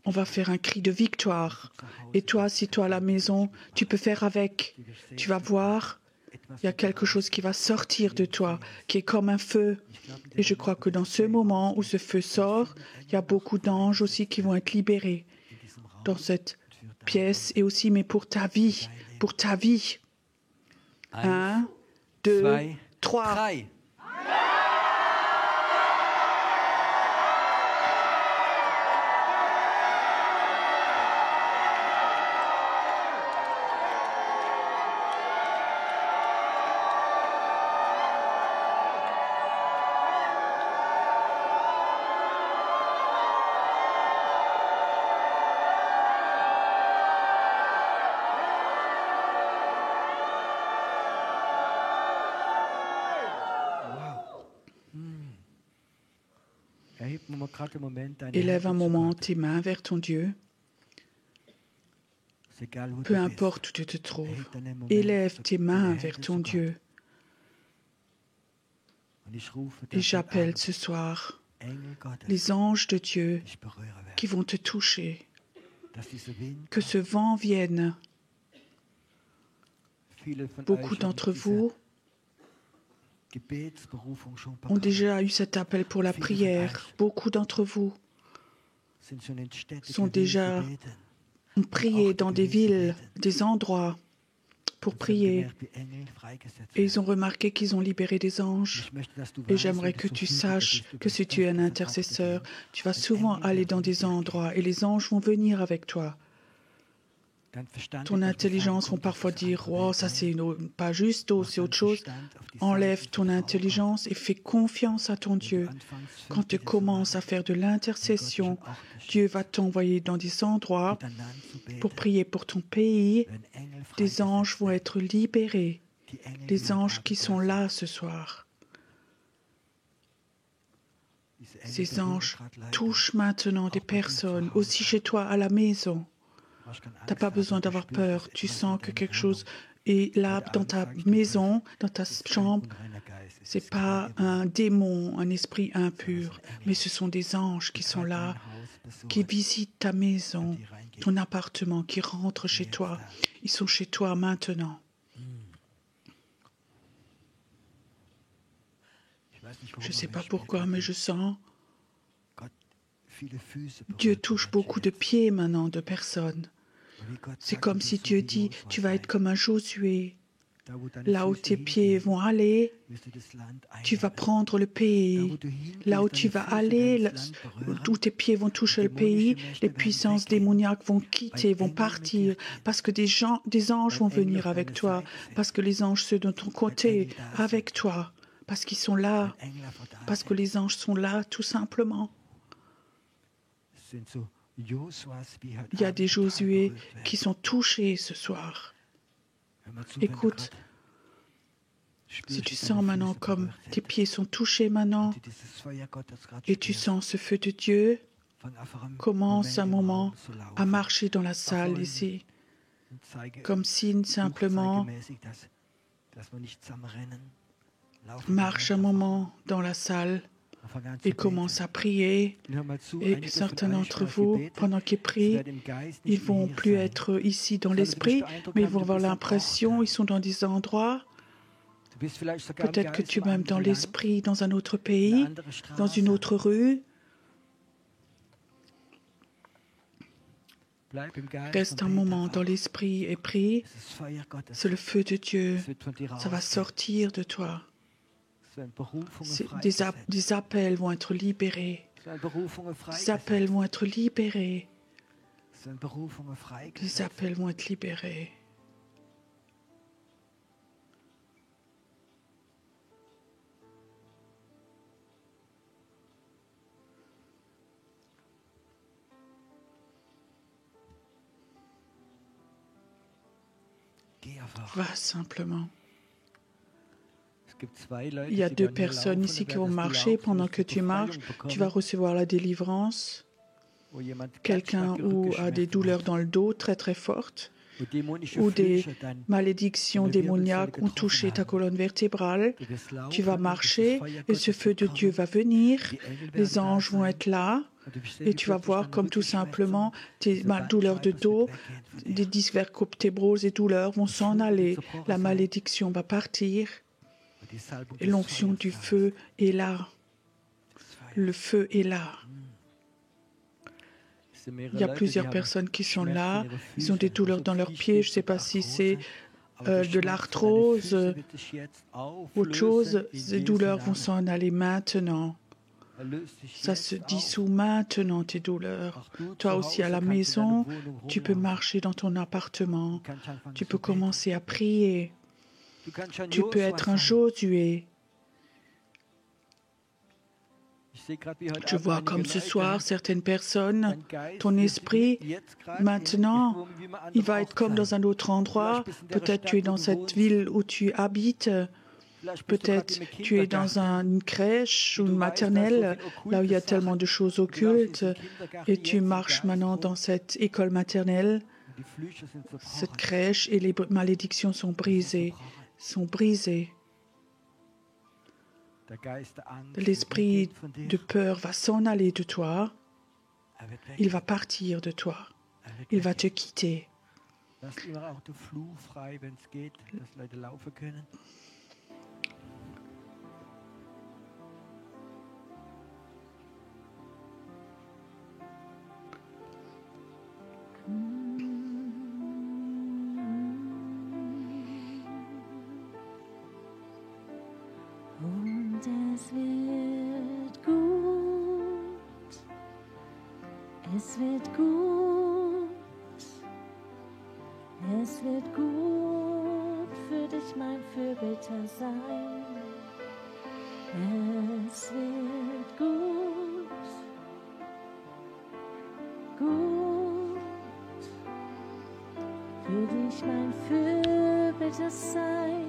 On va faire un cri de victoire. Et toi, si toi à la maison, tu peux faire avec. Tu vas voir, il y a quelque chose qui va sortir de toi, qui est comme un feu. Et je crois que dans ce moment où ce feu sort, il y a beaucoup d'anges aussi qui vont être libérés dans cette pièce et aussi, mais pour ta vie, pour ta vie. 1, 2, 3. Élève un moment tes mains vers ton Dieu. Peu importe où tu te trouves, élève tes mains vers ton Dieu. Et j'appelle ce soir les anges de Dieu qui vont te toucher. Que ce vent vienne. Beaucoup d'entre vous ont déjà eu cet appel pour la prière. Beaucoup d'entre vous sont déjà ont prié dans des villes, des endroits pour prier. Et ils ont remarqué qu'ils ont libéré des anges. Et j'aimerais que tu saches que si tu es un intercesseur, tu vas souvent aller dans des endroits et les anges vont venir avec toi. Ton intelligence vont parfois dire « Oh, ça c'est pas juste, oh, c'est autre chose ». Enlève ton intelligence et fais confiance à ton Dieu. Quand tu commences à faire de l'intercession, Dieu va t'envoyer dans des endroits pour prier pour ton pays. Des anges vont être libérés. Les anges qui sont là ce soir. Ces anges touchent maintenant des personnes, aussi chez toi à la maison. Tu n'as pas besoin d'avoir peur. Tu sens que quelque chose est là dans ta maison, dans ta chambre. Ce n'est pas un démon, un esprit impur, mais ce sont des anges qui sont là, qui visitent ta maison, ton appartement, qui rentrent chez toi. Ils sont chez toi maintenant. Je ne sais pas pourquoi, mais je sens Dieu touche beaucoup de pieds maintenant de personnes. C'est comme si Dieu dit, tu vas être comme un Josué. Là où tes pieds vont aller, tu vas prendre le pays. Là où tu vas aller, où tes pieds vont toucher le pays, les puissances démoniaques vont quitter, vont partir, parce que des anges vont venir avec toi, parce que les anges sont de ton côté, avec toi, parce qu'ils sont là, parce que les anges sont là, tout simplement. Il y a des Josué qui sont touchés ce soir. Écoute, si tu sens maintenant comme tes pieds sont touchés maintenant et tu sens ce feu de Dieu, commence un moment à marcher dans la salle ici, comme signe simplement, marche un moment dans la salle et commence à prier. Et certains d'entre vous, pendant qu'ils prient, ils ne vont plus être ici dans l'esprit, mais ils vont avoir l'impression qu'ils sont dans des endroits. Peut-être que tu es même dans l'esprit, dans un autre pays, dans une autre rue. Reste un moment dans l'esprit et prie. C'est le feu de Dieu. Ça va sortir de toi. Des appels vont être libérés. Des appels vont être libérés. Des appels vont être libérés. Va simplement. Il y a deux personnes ici qui vont marcher. Pendant que tu marches, tu vas recevoir la délivrance. Quelqu'un qui a des douleurs dans le dos très très fortes, ou des malédictions démoniaques ont touché ta colonne vertébrale. Tu vas marcher et ce feu de Dieu va venir. Les anges vont être là. Et tu vas voir comme tout simplement tes douleurs de dos, des disques vertébraux et douleurs vont s'en aller. La malédiction va partir. Et l'onction du feu est là. Le feu est là. Il y a plusieurs personnes qui sont là. Ils ont des douleurs dans leurs pieds. Je ne sais pas si c'est de l'arthrose, autre chose. Ces douleurs vont s'en aller maintenant. Ça se dissout maintenant, tes douleurs. Toi aussi à la maison, tu peux marcher dans ton appartement. Tu peux commencer à prier. Tu peux être un Josué. Je vois comme ce soir certaines personnes, ton esprit, maintenant, il va être comme dans un autre endroit. Peut-être tu es dans cette ville où tu habites. Peut-être tu es dans une crèche ou une maternelle, là où il y a tellement de choses occultes, et tu marches maintenant dans cette école maternelle, cette crèche, et les malédictions sont brisées, L'esprit de peur va s'en aller de toi, il va partir de toi, il va te quitter. Und es wird gut, es wird gut, es wird gut für dich, mein Fürbitter sein. Es wird gut, gut für dich, mein Fürbitter sein.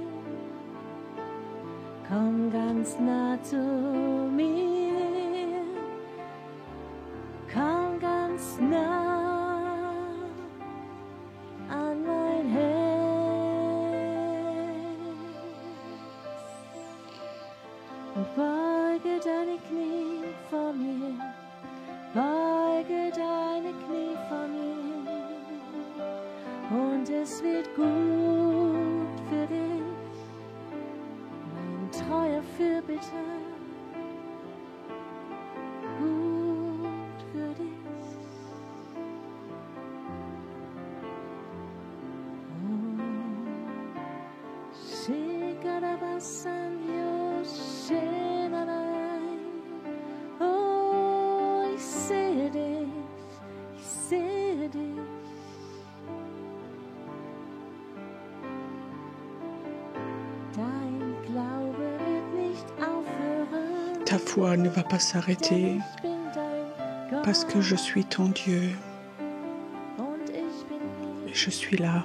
Komm ganz nah zu mir, komm ganz nah an mein Herz und beuge deine Knie vor mir, beuge deine Knie vor mir und es wird gut für dich. Treuer Fürbitter, gut für dich. Oh, Shikarabasanyo Shenanai. Oh, ich sehe dich, ich sehe dich. Dein Glaube wird nicht aufhören. Ta foi ne va pas s'arrêter parce que je suis ton Dieu et je suis là.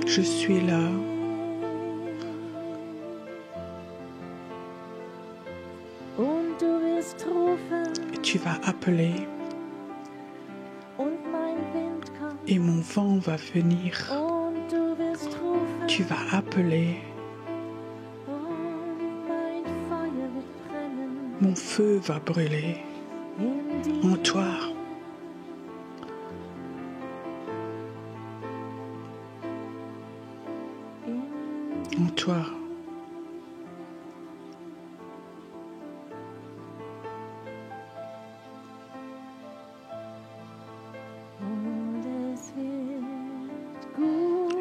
Je suis là. Et tu vas appeler et mon vent va venir. Tu vas appeler. Mon feu va brûler en toi. En toi.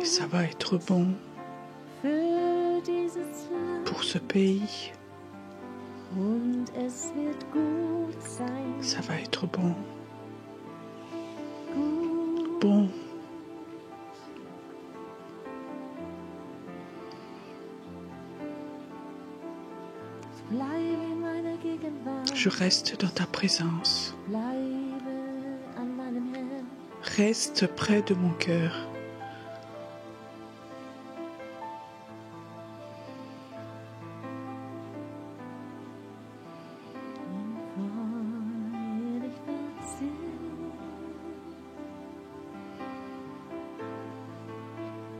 Ça va être bon für dieses Land pour ce pays. und es wird gut sein. Ça va être bon. Gut. Bon. Bleibe in meiner Gegenwart. Je reste dans ta présence. Bleibe an meinem Herrn. Reste près de mon cœur.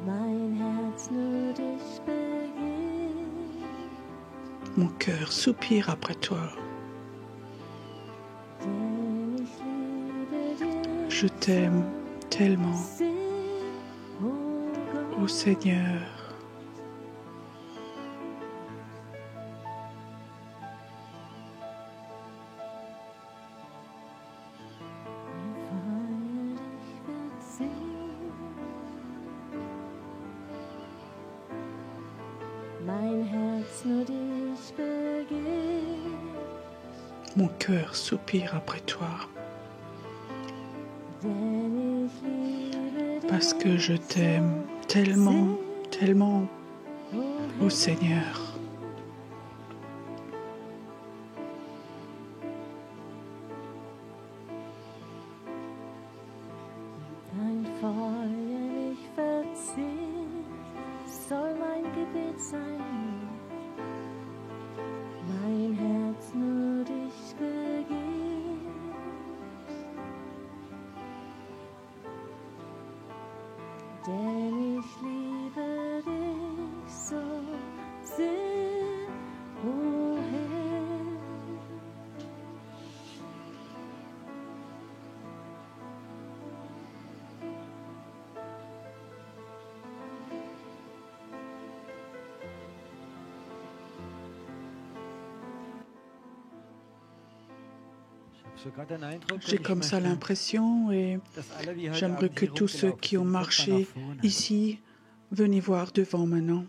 Mein Herz nur dich begehrt. Mon cœur soupire après toi. Denn ich liebe dich. Je t'aime tellement, Sing, oh Gott. ô Seigneur. Mein Herz nur dich begehrt. Mon cœur soupire après toi. Denn ich liebe dich. Parce que je t'aime tellement, tellement, Oh ô Seigneur. Dein Feuer mich verzehrt, soll mein Gebet sein. Mein Herz nur dich begehrt. Denn ich liebe dich so sehr, o Herr. J'ai comme ça l'impression et j'aimerais que tous ceux qui ont marché ici, venez voir devant maintenant.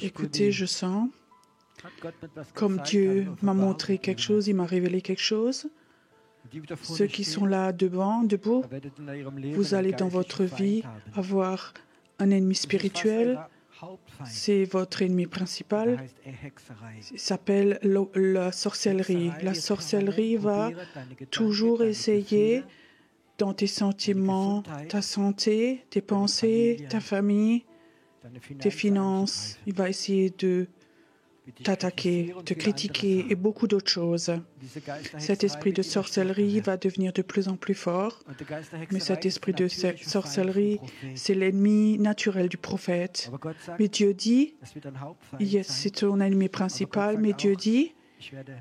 Écoutez, je sens comme Dieu m'a montré quelque chose, il m'a révélé quelque chose. Ceux qui sont là devant, debout, vous allez dans votre vie avoir un ennemi spirituel. C'est votre ennemi principal. Il s'appelle la sorcellerie. La sorcellerie va toujours essayer dans tes sentiments, ta santé, tes pensées, ta famille, tes finances. Il va essayer de t'attaquer, te critiquer et beaucoup d'autres choses. Cet esprit de sorcellerie va devenir de plus en plus fort, mais cet esprit de sorcellerie, c'est l'ennemi naturel du prophète. Mais Dieu dit, c'est ton ennemi principal, mais Dieu dit,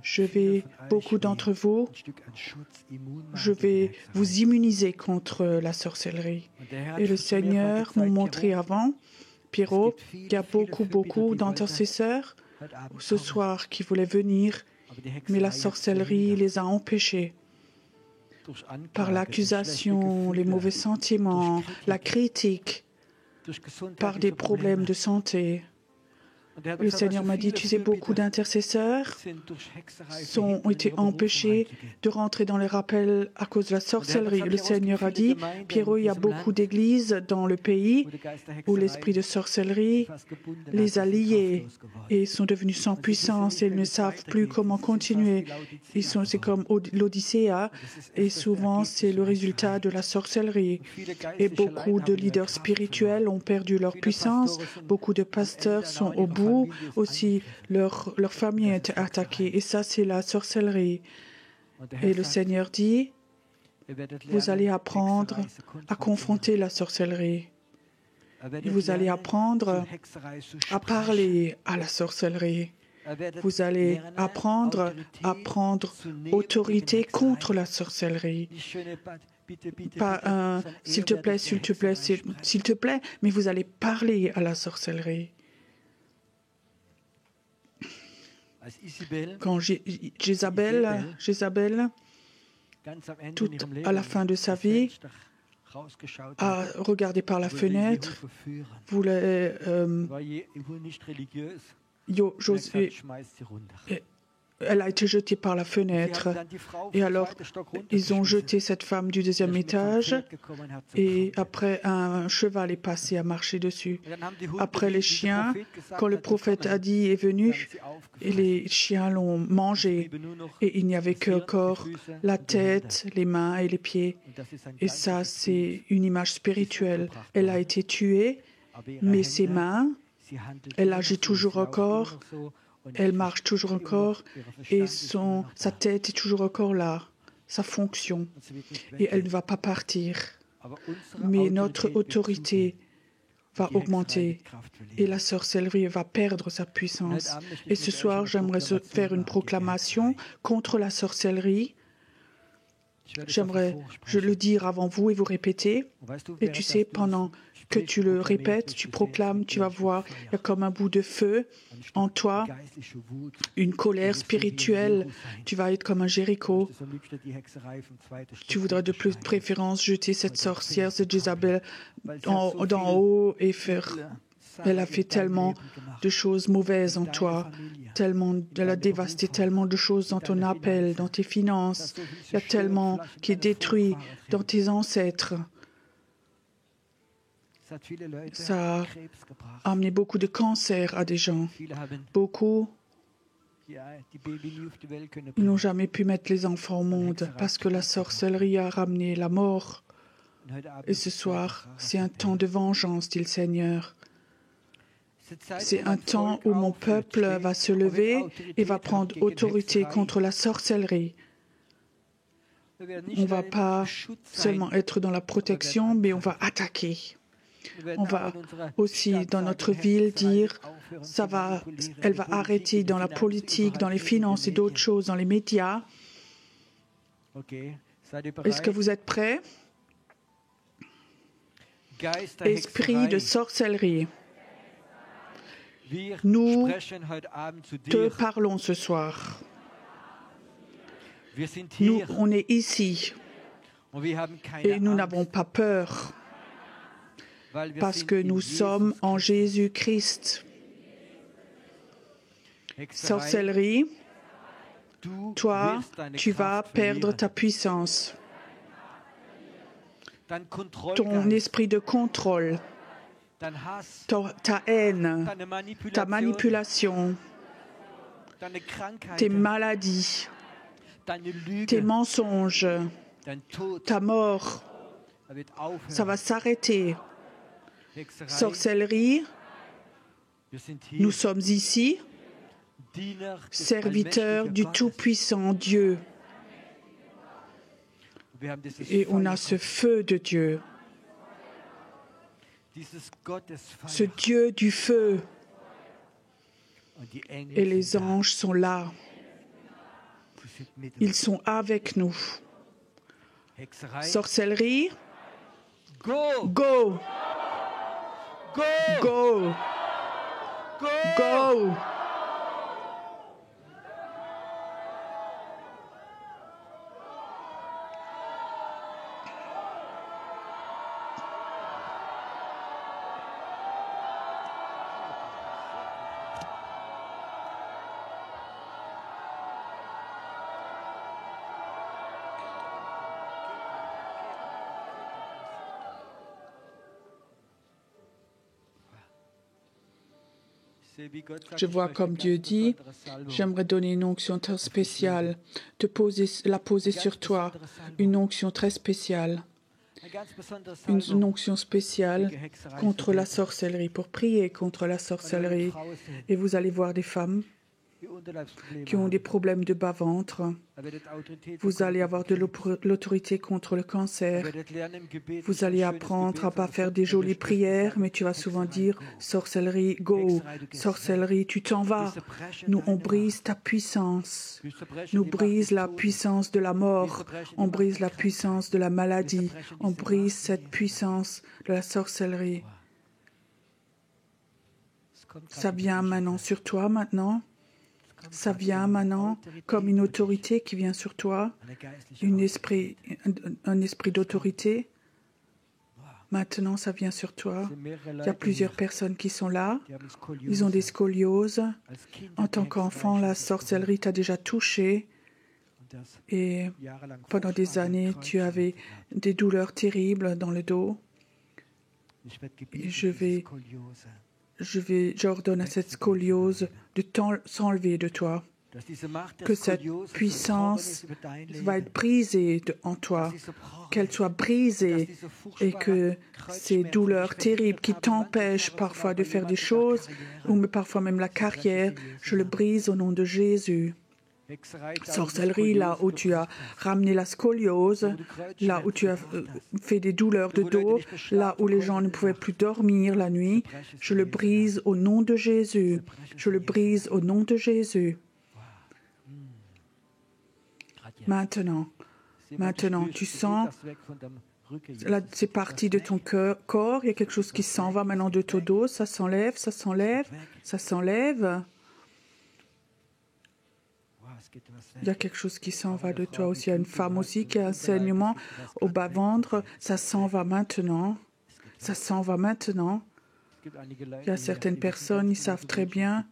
je vais, beaucoup d'entre vous, je vais vous immuniser contre la sorcellerie. Et le Seigneur m'a montré avant, Pierrot, il y a beaucoup d'intercesseurs ce soir qui voulaient venir, mais la sorcellerie les a empêchés par l'accusation, les mauvais sentiments, la critique, par des problèmes de santé. Le Seigneur m'a dit, tu sais, beaucoup d'intercesseurs ont été empêchés de rentrer dans les rappels à cause de la sorcellerie. Le Seigneur a dit, Pierrot, il y a beaucoup d'églises dans le pays où l'esprit de sorcellerie les a liés et ils sont devenus sans puissance et ils ne savent plus comment continuer. C'est comme l'Odyssée et souvent c'est le résultat de la sorcellerie. Et beaucoup de leaders spirituels ont perdu leur puissance. Beaucoup de pasteurs sont au bout. Aussi, leur famille est attaquée. Et ça, c'est la sorcellerie. Et le Seigneur dit, vous allez apprendre à confronter la sorcellerie. Et vous allez apprendre à parler à la sorcellerie. vous allez apprendre à prendre autorité contre la sorcellerie. Pas un « s'il te plaît, s'il te plaît, s'il te plaît », mais vous allez parler à la sorcellerie. Quand Jézabel, tout à la fin de sa vie, a regardé par la fenêtre, voulait elle a été jetée par la fenêtre. Et alors, ils ont jeté cette femme du deuxième étage et après, un cheval est passé à marcher dessus. Après, les chiens, quand le prophète Adi est venu, et les chiens l'ont mangé et il n'y avait que corps, la tête, les mains et les pieds. Et ça, c'est une image spirituelle. Elle a été tuée, mais ses mains, elle agit toujours encore. Elle marche toujours encore et sa tête est toujours encore là, sa fonction. Et elle ne va pas partir. Mais notre autorité va augmenter et la sorcellerie va perdre sa puissance. Et ce soir, j'aimerais faire une proclamation contre la sorcellerie. J'aimerais le dire avant vous et vous répéter. Et tu sais, pendant que tu le répètes, tu proclames, tu vas voir, il y a comme un bout de feu en toi, une colère spirituelle. Tu vas être comme un Jéricho. Tu voudrais de plus de préférence jeter cette sorcière, cette Jézabel, d'en haut et faire... Elle a fait tellement de choses mauvaises en toi. Elle a dévasté tellement de choses dans ton appel, dans tes finances. Il y a tellement qui est détruit dans tes ancêtres. Ça a amené beaucoup de cancer à des gens. Beaucoup, ils n'ont jamais pu mettre les enfants au monde parce que la sorcellerie a ramené la mort. Et ce soir, c'est un temps de vengeance, dit le Seigneur. C'est un temps où mon peuple va se lever et va prendre autorité contre la sorcellerie. On ne va pas seulement être dans la protection, mais on va attaquer. On va aussi, dans notre ville, dire, elle va arrêter dans la politique, dans les finances et d'autres choses, dans les médias. Est-ce que vous êtes prêts? Esprit de sorcellerie. Nous te parlons ce soir. Nous, on est ici et nous n'avons pas peur parce que nous sommes en Jésus-Christ. Sorcellerie, toi, tu vas perdre ta puissance, ton esprit de contrôle, ta haine, ta manipulation, tes maladies, tes mensonges, ta mort, ça va s'arrêter. Sorcellerie, nous sommes ici, serviteurs du Tout-Puissant Dieu. Et on a ce feu de Dieu. Ce Dieu du feu. Et les anges sont là. Ils sont avec nous. Sorcellerie, go! Go! Go! Go! Je vois comme Dieu dit, j'aimerais donner une onction très spéciale, la poser sur toi, une onction très spéciale, une onction spéciale contre la sorcellerie, pour prier contre la sorcellerie. Et vous allez voir des femmes qui ont des problèmes de bas-ventre. Vous allez avoir de l'autorité contre le cancer. Vous allez apprendre à ne pas faire des jolies prières, mais tu vas souvent dire « Sorcellerie, go !»« Sorcellerie, tu t'en vas !» Nous, on brise ta puissance. Nous brise la puissance de la mort. On brise la puissance de la maladie. On brise cette puissance de la sorcellerie. Ça vient maintenant sur toi, maintenant. Ça vient maintenant comme une autorité qui vient sur toi, un esprit d'autorité. Maintenant, ça vient sur toi. Il y a plusieurs personnes qui sont là. Ils ont des scolioses. En tant qu'enfant, la sorcellerie t'a déjà touché. Et pendant des années, tu avais des douleurs terribles dans le dos. Et j'ordonne à cette scoliose de s'enlever de toi, que cette puissance va être brisée en toi, qu'elle soit brisée et que ces douleurs terribles qui t'empêchent parfois de faire des choses, ou parfois même la carrière, je le brise au nom de Jésus. Sorcellerie, là où tu as ramené la scoliose, là où tu as fait des douleurs de dos, là où les gens ne pouvaient plus dormir la nuit, je le brise au nom de Jésus. Je le brise au nom de Jésus. Maintenant, tu sens, là, c'est parti de ton corps, il y a quelque chose qui s'en va maintenant de ton dos, ça s'enlève, ça s'enlève, ça s'enlève. Il y a quelque chose qui s'en va de toi aussi. Il y a une femme aussi qui a un saignement au bas-ventre. Ça s'en va maintenant. Ça s'en va maintenant. Il y a certaines personnes, ils savent très bien.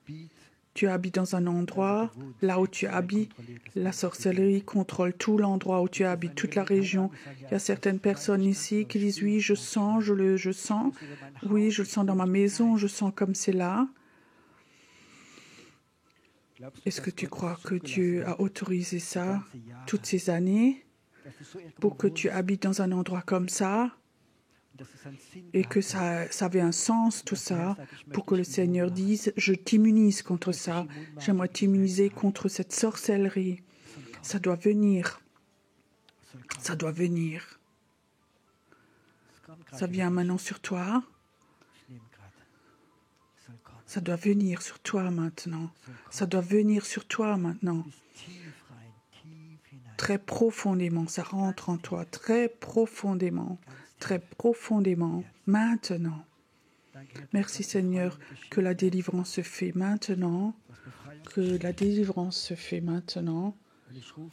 Tu habites dans un endroit, là où tu habites, la sorcellerie contrôle tout l'endroit où tu habites, toute la région. Il y a certaines personnes ici qui disent, oui, je sens, je sens. Oui, je le sens dans ma maison, je sens comme c'est là. Est-ce que tu crois que Dieu a autorisé ça toutes ces années pour que tu habites dans un endroit comme ça et que ça avait un sens, tout ça, pour que le Seigneur dise « Je t'immunise contre ça, j'aimerais t'immuniser contre cette sorcellerie. » Ça doit venir. Ça doit venir. Ça vient maintenant sur toi. Ça doit venir sur toi maintenant. Ça doit venir sur toi maintenant. Très profondément, ça rentre en toi. Très profondément. Très profondément. Maintenant. Merci Seigneur que la délivrance se fait maintenant. Que la délivrance se fait maintenant.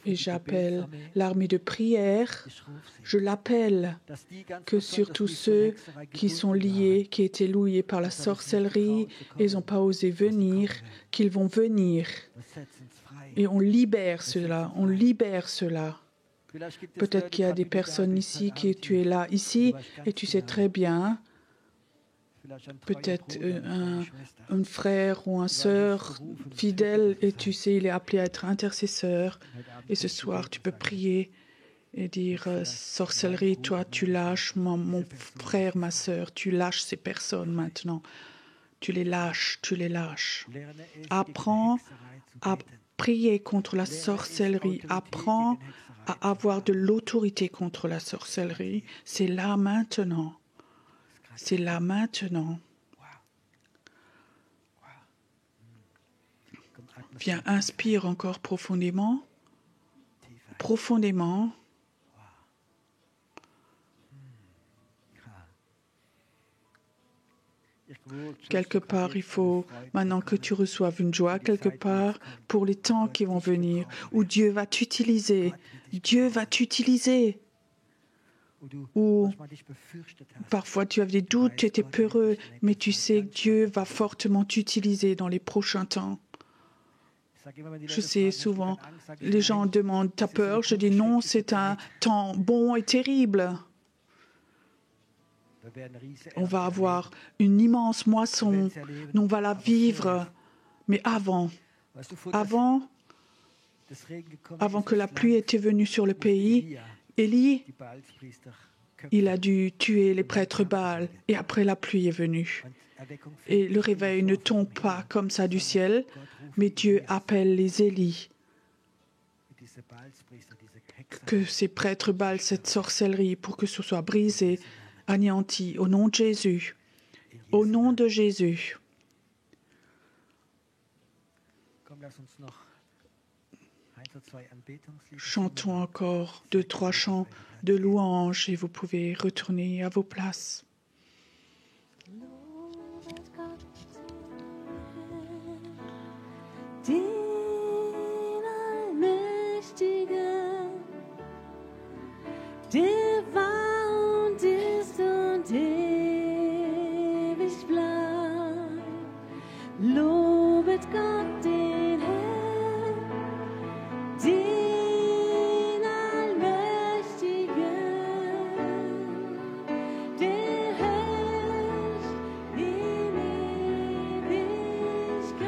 Et j'appelle l'armée de prière, je l'appelle, que sur tous ceux qui sont liés, qui étaient liés par la sorcellerie, ils n'ont pas osé venir, qu'ils vont venir. Et on libère cela, on libère cela. Peut-être qu'il y a des personnes ici, tu es là, ici, et tu sais très bien, peut-être un frère ou une sœur fidèle et tu sais, il est appelé à être intercesseur. Et ce soir, tu peux prier et dire sorcellerie, toi, tu lâches mon frère, ma sœur, tu lâches ces personnes maintenant. Tu les lâches, tu les lâches. Apprends à prier contre la sorcellerie. Apprends à avoir de l'autorité contre la sorcellerie. C'est là maintenant. C'est là maintenant. Viens, inspire encore profondément. Profondément. Quelque part, il faut maintenant que tu reçoives une joie, quelque part, pour les temps qui vont venir, où Dieu va t'utiliser. Dieu va t'utiliser. Ou parfois tu avais des doutes, tu étais peureux, mais tu sais que Dieu va fortement t'utiliser dans les prochains temps. Je sais souvent, les gens demandent « T'as peur ?» Je dis « Non, c'est un temps bon et terrible. » On va avoir une immense moisson, nous on va la vivre, mais avant que la pluie était venue sur le pays, Élie, il a dû tuer les prêtres Baal et après la pluie est venue. Et le réveil ne tombe pas comme ça du ciel, mais Dieu appelle les Élis. Que ces prêtres balent cette sorcellerie pour que ce soit brisé, anéanti, au nom de Jésus. Au nom de Jésus. Chantons encore 2-3 chants de louange et vous pouvez retourner à vos places. Den Allmächtigen, der war und ist und ewig bleibt. Lobet Gott den Herrn, den Allmächtigen, der herrscht in Ewigkeit.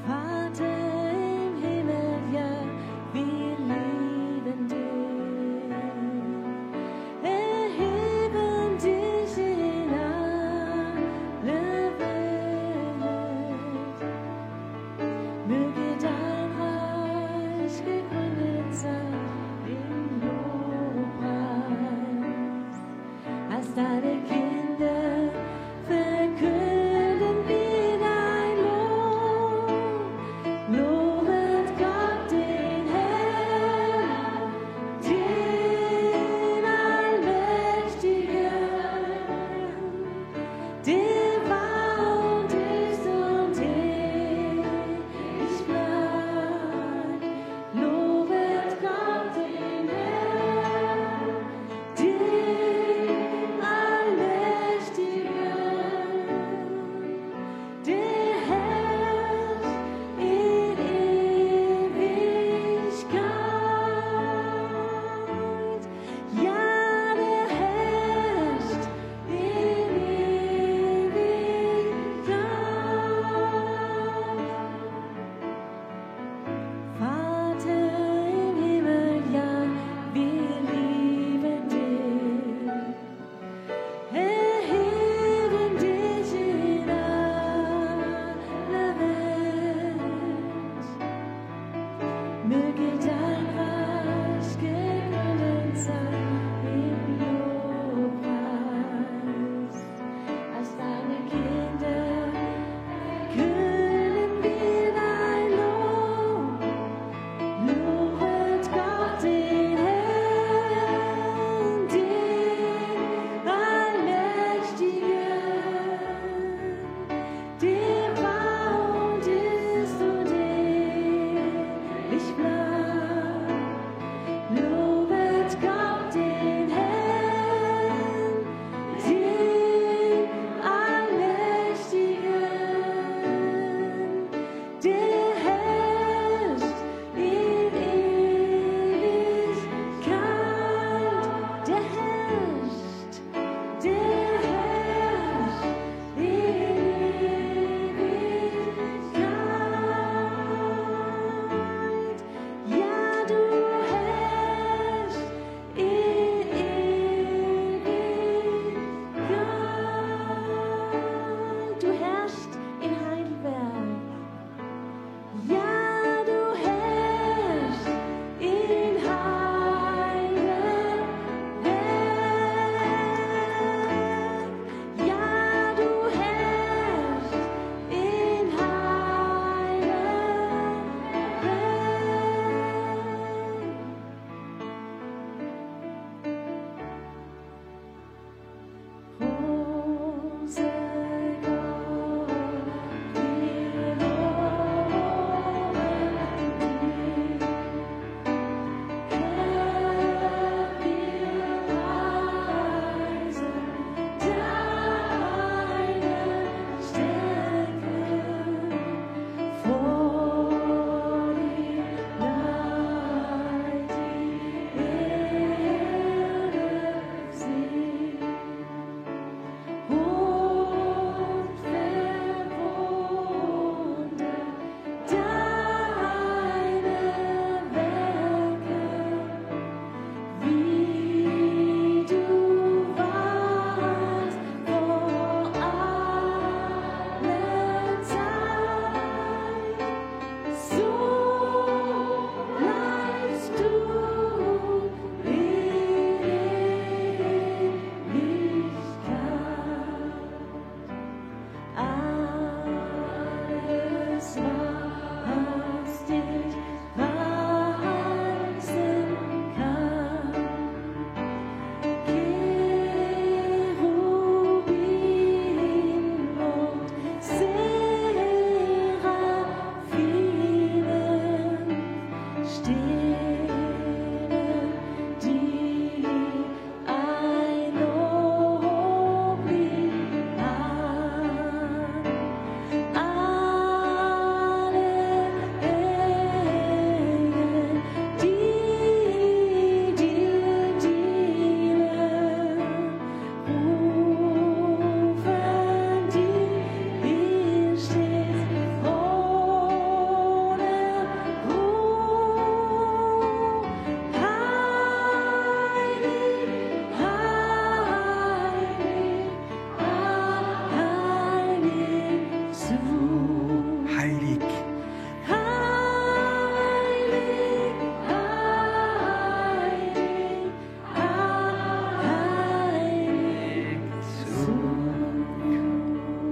Vater im Himmel, ja,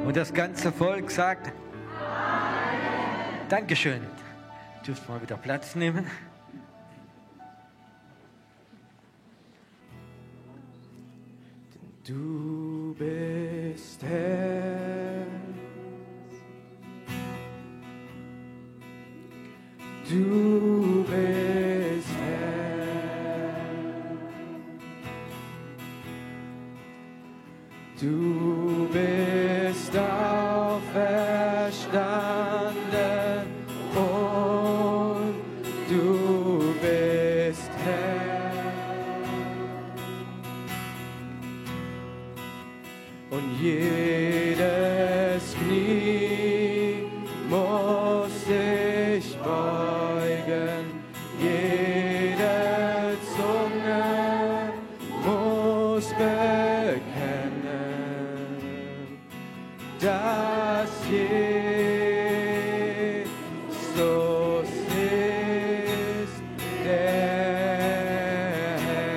Und das ganze Volk sagt Amen. Dankeschön. Ihr dürft mal wieder Platz nehmen. Du bist Herr, du bist Herr, du bist auferstanden und du bist Herr. Und jedes Knie muss sich beugen, jede Zunge muss bekennen, dass Jesus ist der Herr.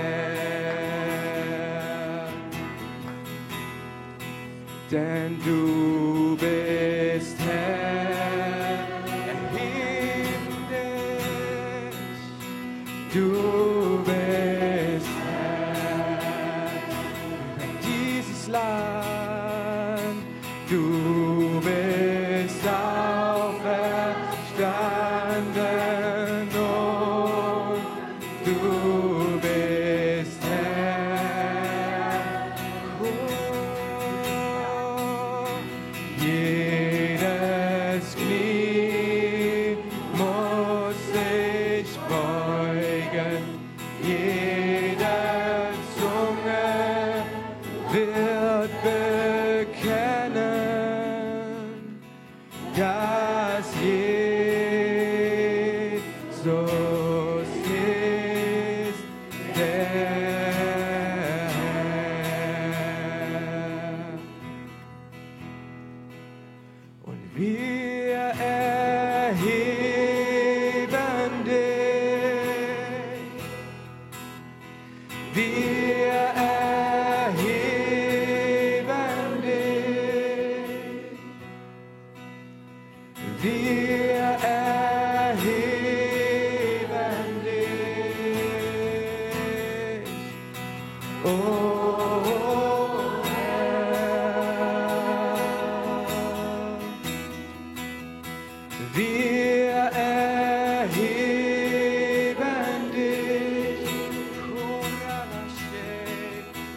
Denn du bist Herr, erheb dich, du bist Herr über dieses Land, du bist auferstanden und du bist Herr. Jedes Knie muss sich beugen, jede Zunge wird bekennen, dass Jesus ist der Herr. Und wir erheben dich, wir erheben dich, wir erheben dich, oh Herr. Wir erheben dich,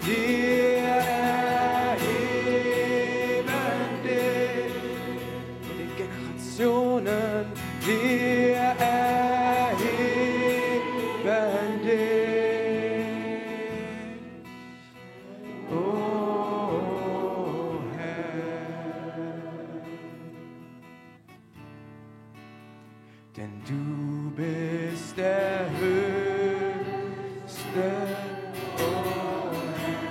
wir erheben dich in den Generationen, wir erheben dich, oh Herr. Denn du bist der Höchste, oh Herr.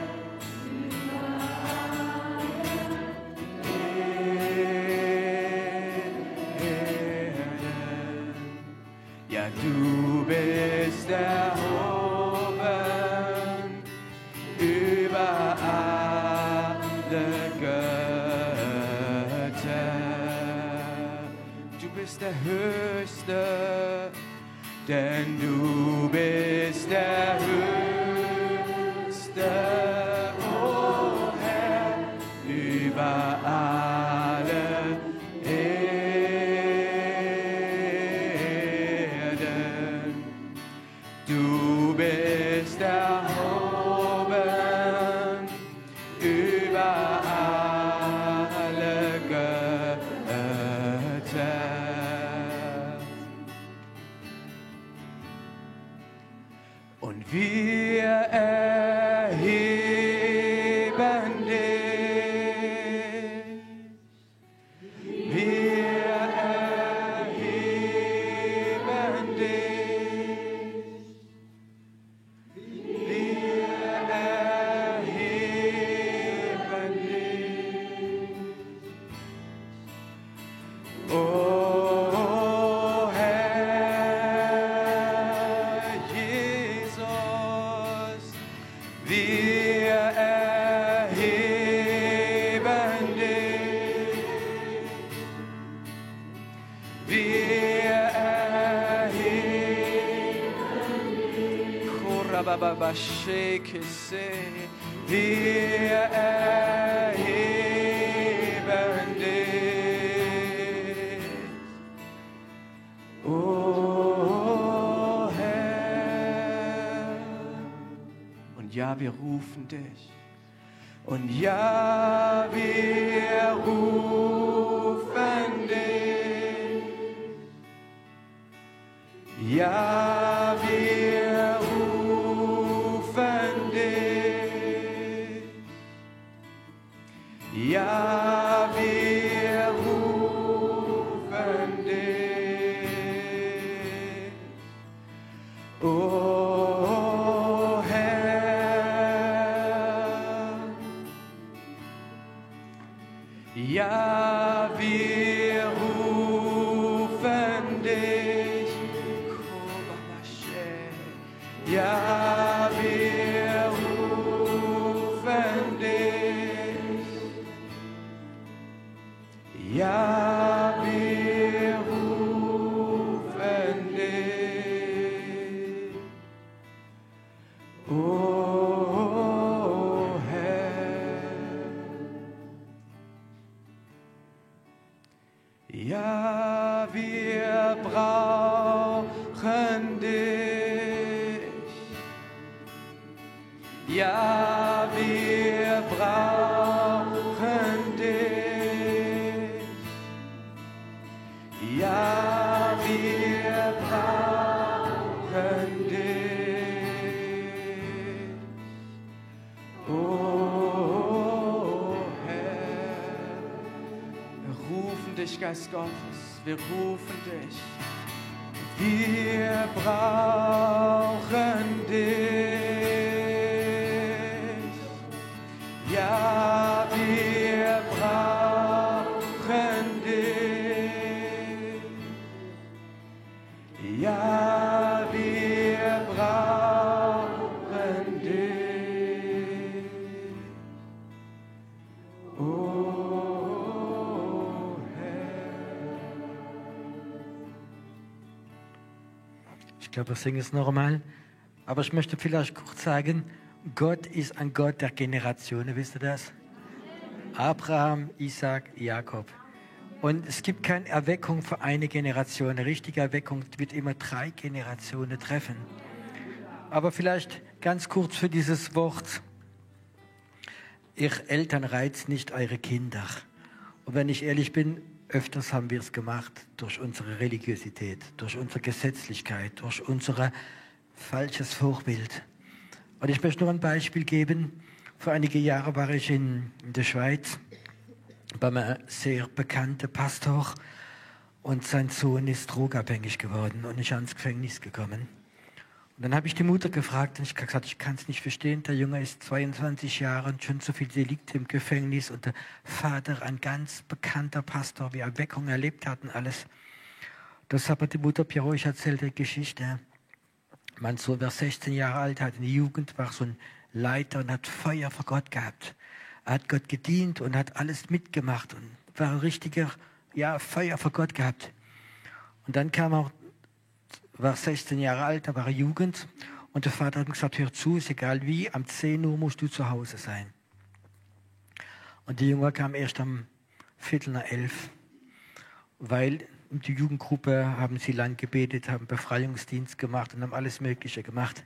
Ja, du bist erhoben über alle Götter. Du bist der Höchste, denn du bist der Höchste, oh Herr, über alle Erden. Du bist erhoben über alle Götter. Und wir erheben dich, wir erheben dich, wir erheben dich, oh Herr Jesus. Wir erheben dich, o Herr. Und ja, wir rufen dich. Und ja, wir rufen dich. Ja, wir rufen dich. Ja, wir rufen dich. O Herr. Ja, wir rufen dich. Ja, wir rufen dich. Ja, wir rufen dich. O Herr. Ja, wir brauchen dich. Ja, wir brauchen dich. Ja, wir brauchen dich. O Herr. Wir rufen dich, Geist Gottes, wir rufen dich. Wir brauchen dich. Ja, wir brauchen dich. Ja, wir brauchen dich. O Herr. Ich glaube, wir singen es noch einmal. Aber ich möchte vielleicht kurz sagen, Gott ist ein Gott der Generationen, wisst ihr das? Abraham, Isaac, Jakob. Und es gibt keine Erweckung für eine Generation. Eine richtige Erweckung wird immer 3 Generationen treffen. Aber vielleicht ganz kurz für dieses Wort. Ihr Eltern reizt nicht eure Kinder. Und wenn ich ehrlich bin, öfters haben wir es gemacht durch unsere Religiosität, durch unsere Gesetzlichkeit, durch unser falsches Vorbild. Und ich möchte nur ein Beispiel geben. Vor einigen Jahren war ich in der Schweiz bei einem sehr bekannten Pastor und sein Sohn ist drogenabhängig geworden und ist ans Gefängnis gekommen. Und dann habe ich die Mutter gefragt und ich habe gesagt, ich kann es nicht verstehen. Der Junge ist 22 Jahre und schon so viel Delikte im Gefängnis und der Vater, ein ganz bekannter Pastor, wie Erweckung erlebt hat und alles. Das hat die Mutter Pierrot, ich erzählte die Geschichte. Mein Sohn war 16 Jahre alt, hat in der Jugend, war so ein Leiter und hat Feuer vor Gott gehabt. Er hat Gott gedient und hat alles mitgemacht und war ein richtiger, Feuer vor Gott gehabt. Und dann kam er, war 16 Jahre alt, da war er Jugend und der Vater hat ihm gesagt, hör zu, ist egal wie, am 10 Uhr musst du zu Hause sein. Und die Junge kam erst am 10:45, weil in der Jugendgruppe haben sie lang gebetet, haben Befreiungsdienst gemacht und haben alles Mögliche gemacht.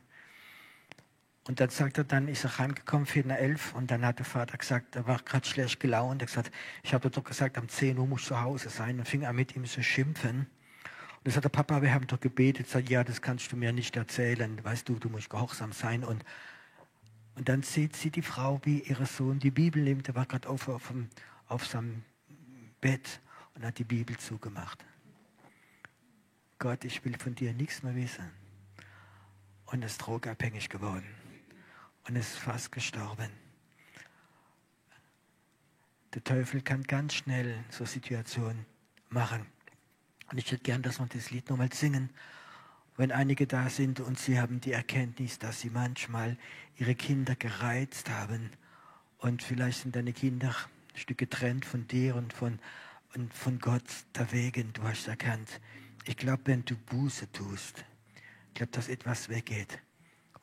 Und dann sagt er, dann ist er heimgekommen, 10:45, und dann hat der Vater gesagt, er war gerade schlecht gelaunt, er hat gesagt, ich habe doch gesagt, am 10 Uhr musst du zu Hause sein. Und fing an mit ihm zu schimpfen. Und dann sagt der Papa, wir haben doch gebetet, sagt, ja, das kannst du mir nicht erzählen, weißt du, du musst gehorsam sein. Und dann sieht sie die Frau, wie ihre Sohn die Bibel nimmt, der war gerade auf seinem Bett und hat die Bibel zugemacht. Gott, ich will von dir nichts mehr wissen. Und ist drogenabhängig geworden. Und ist fast gestorben. Der Teufel kann ganz schnell so Situationen machen. Und ich hätte gern, dass wir das Lied nochmal singen. Wenn einige da sind und sie haben die Erkenntnis, dass sie manchmal ihre Kinder gereizt haben und vielleicht sind deine Kinder ein Stück getrennt von dir und von Gott deswegen, du hast erkannt, ich glaube, wenn du Buße tust, ich glaube, dass etwas weggeht.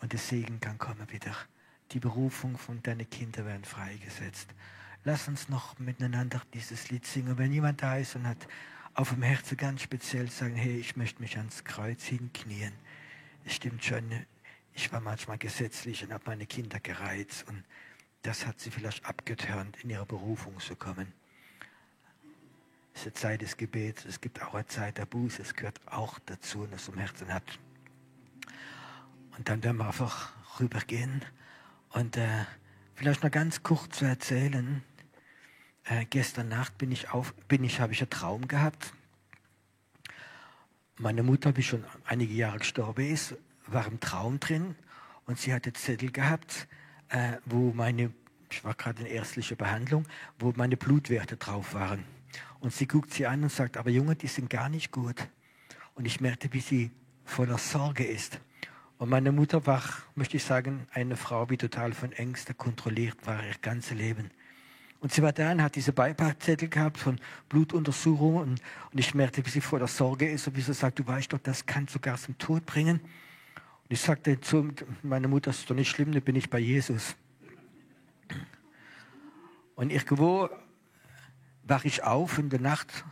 Und der Segen kann kommen wieder. Die Berufung von deinen Kindern werden freigesetzt. Lass uns noch miteinander dieses Lied singen. Wenn jemand da ist und hat auf dem Herzen ganz speziell sagen, hey, ich möchte mich ans Kreuz hinknien. Es stimmt schon, ich war manchmal gesetzlich und habe meine Kinder gereizt und das hat sie vielleicht abgetörnt, in ihre Berufung zu kommen. Es ist eine Zeit des Gebets, es gibt auch eine Zeit der Buße, es gehört auch dazu, wenn es im Herzen hat. Und dann werden wir einfach rübergehen und vielleicht noch ganz kurz zu erzählen. Gestern Nacht habe ich einen Traum gehabt. Meine Mutter, die schon einige Jahre gestorben ist, war im Traum drin und sie hatte Zettel gehabt, ich war gerade in ärztlicher Behandlung, wo meine Blutwerte drauf waren. Und sie guckt sie an und sagt, aber Junge, die sind gar nicht gut. Und ich merkte, wie sie voller Sorge ist. Und meine Mutter war, möchte ich sagen, eine Frau, die total von Ängsten kontrolliert war, ihr ganzes Leben. Und sie war da und hat diese Beipackzettel gehabt von Blutuntersuchungen. Und ich merkte, wie sie voller Sorge ist und wie sie sagt, du weißt doch, das kann sogar zum Tod bringen. Und ich sagte zu meiner Mutter, das ist doch nicht schlimm, da bin ich bei Jesus. Und irgendwo wache ich auf in der Nacht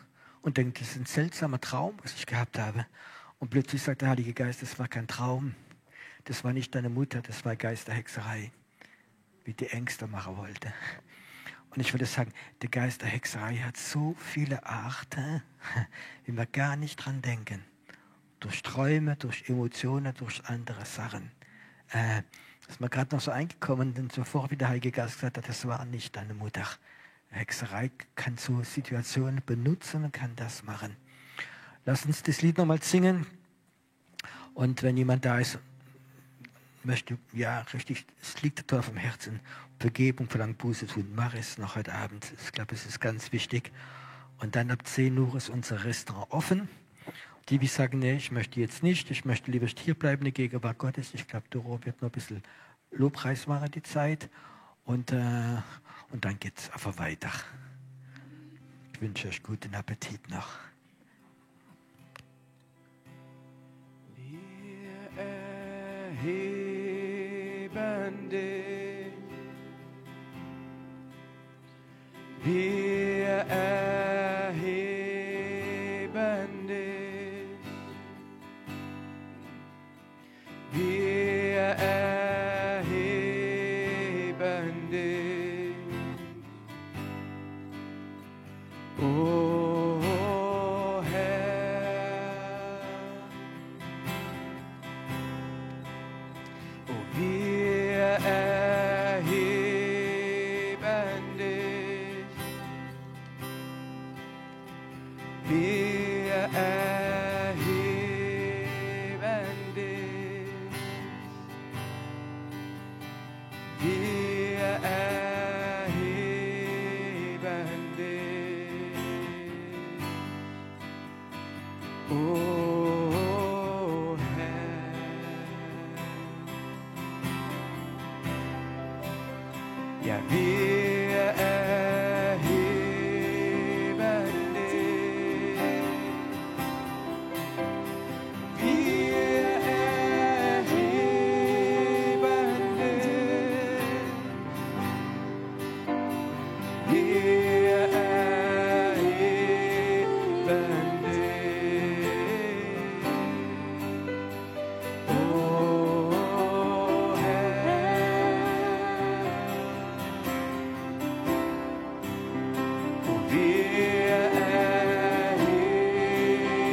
und denke, das ist ein seltsamer Traum, was ich gehabt habe. Und plötzlich sagt der Heilige Geist, das war kein Traum. Das war nicht deine Mutter, das war Geist der Hexerei, wie die Ängste machen wollte. Und ich würde sagen, der Geist der Hexerei hat so viele Arten, wie wir gar nicht dran denken. Durch Träume, durch Emotionen, durch andere Sachen. Ist mir gerade noch so eingekommen, denn sofort wie der Heilige Geist gesagt hat, das war nicht deine Mutter. Hexerei kann so Situationen benutzen und kann das machen. Lass uns das Lied nochmal singen. Und wenn jemand da ist, möchte, ja, richtig, es liegt da auf dem Herzen, Vergebung, verlangt Buße tun, mach es noch heute Abend. Ich glaube, es ist ganz wichtig. Und dann ab 10 Uhr ist unser Restaurant offen. Die, die sagen, nee, ich möchte jetzt nicht, ich möchte lieber hier bleiben in der Gegenwart Gottes. Ich glaube, Doro wird noch ein bisschen Lobpreis machen, die Zeit. Und dann geht es einfach weiter. Ich wünsche euch guten Appetit noch. Wir erheben dich. Wir erheben dich. Wir erheben dich. O Herr. O wir erheben dich. Wir erheben dich. Wir erheben dich. O Herr. Ja, wir erheben dich. Wir erheben dich. Wir erheben dich. O Herr. Wir erheben dich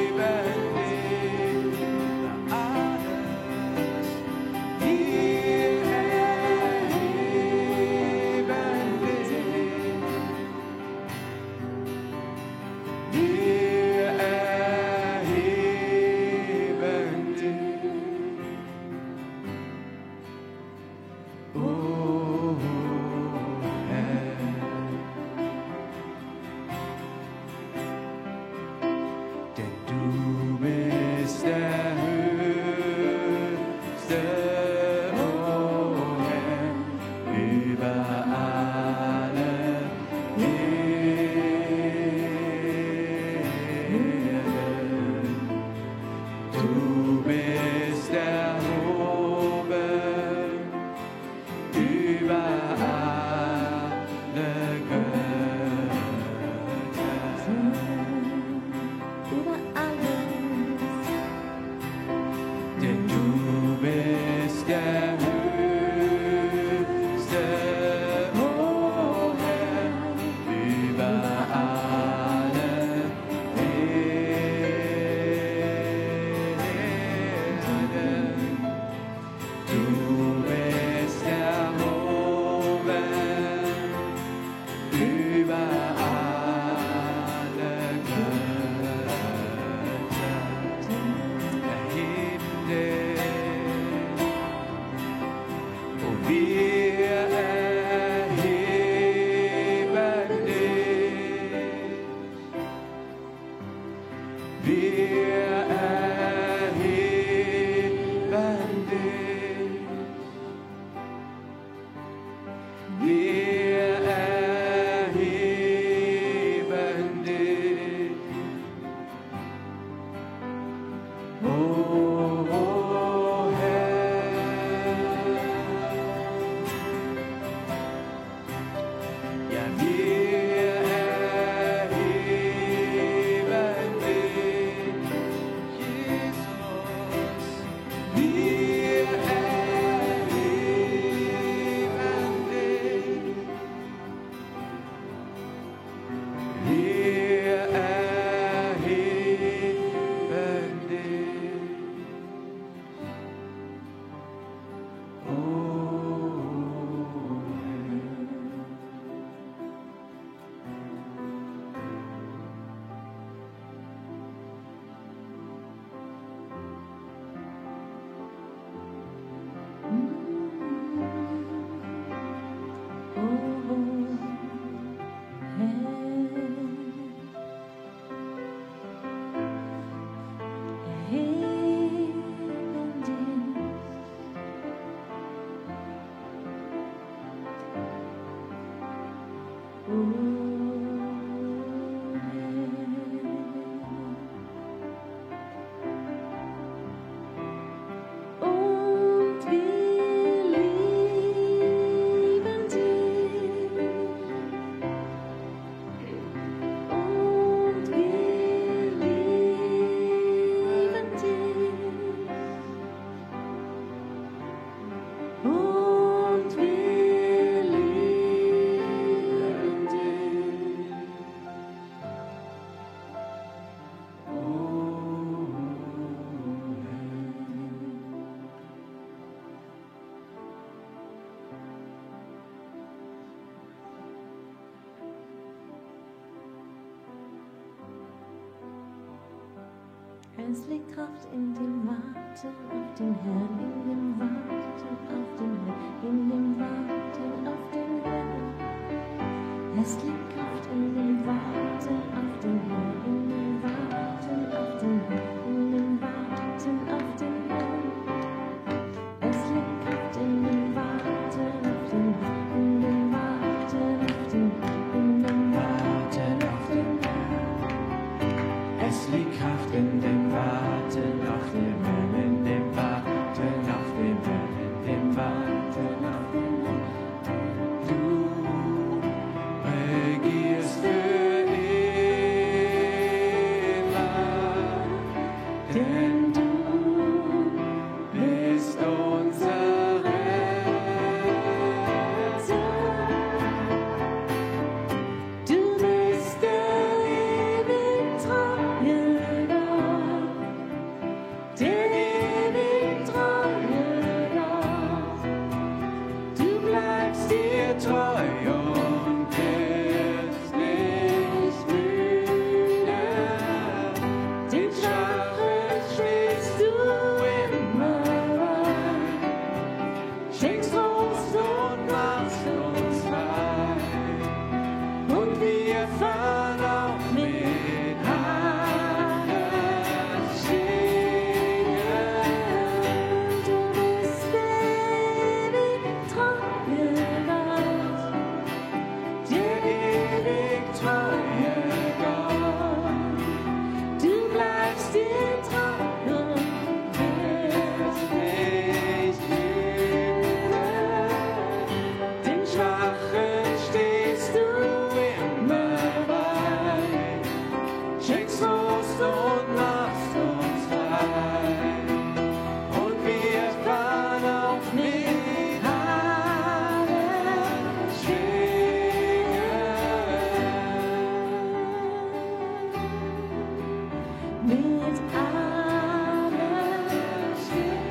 über alles. Wir erheben dich. Wir erheben dich. O Herr. Denn du bist der Höchste, o Herr, über alle Wir erheben dich. Wir erheben dich. Oh Herr. Ja, wir erheben dich, Jesus. Wir erheben dich. Wir erheben dich. Oh Und wir lieben dich. Und wir lieben dich. Und wir lieben dich. Es liegt Kraft in dem Warten auf den Herrn, in dem Warten auf den Herrn, in dem Warten auf den Herrn. Es liegt Kraft in dem Warten auf den Herrn, in dem Warten auf den Herrn, in dem Warten auf den Herrn. Es liegt Kraft in dem Warten auf den Herrn, in dem Warten auf den Herrn, in dem Warten auf den Herrn. Es liegt Kraft in dem Warten auf den Herrn, in dem Warten auf den Herrn, in dem Warten auf den Herrn. Du regierst für immer, denn du bist unser Retter. Du bist der ewig treue Gott, der ewig treue Gott. Du bleibst dir treu und wirst nicht müde. Den Schwachen stehst du immer bei, schenkst Trost und machst uns frei. Und wir fahren auch mit Hannes singen. Du bist der ewig treue Gott, der ewig treue Gott. Du bleibst dir treu und wirst nicht müde. Den Schwachen stehst du immer bei, schenkst Trost und machst uns frei. Und wir fahren auf mit Hannes schwingen. Mit Hannes schwingen.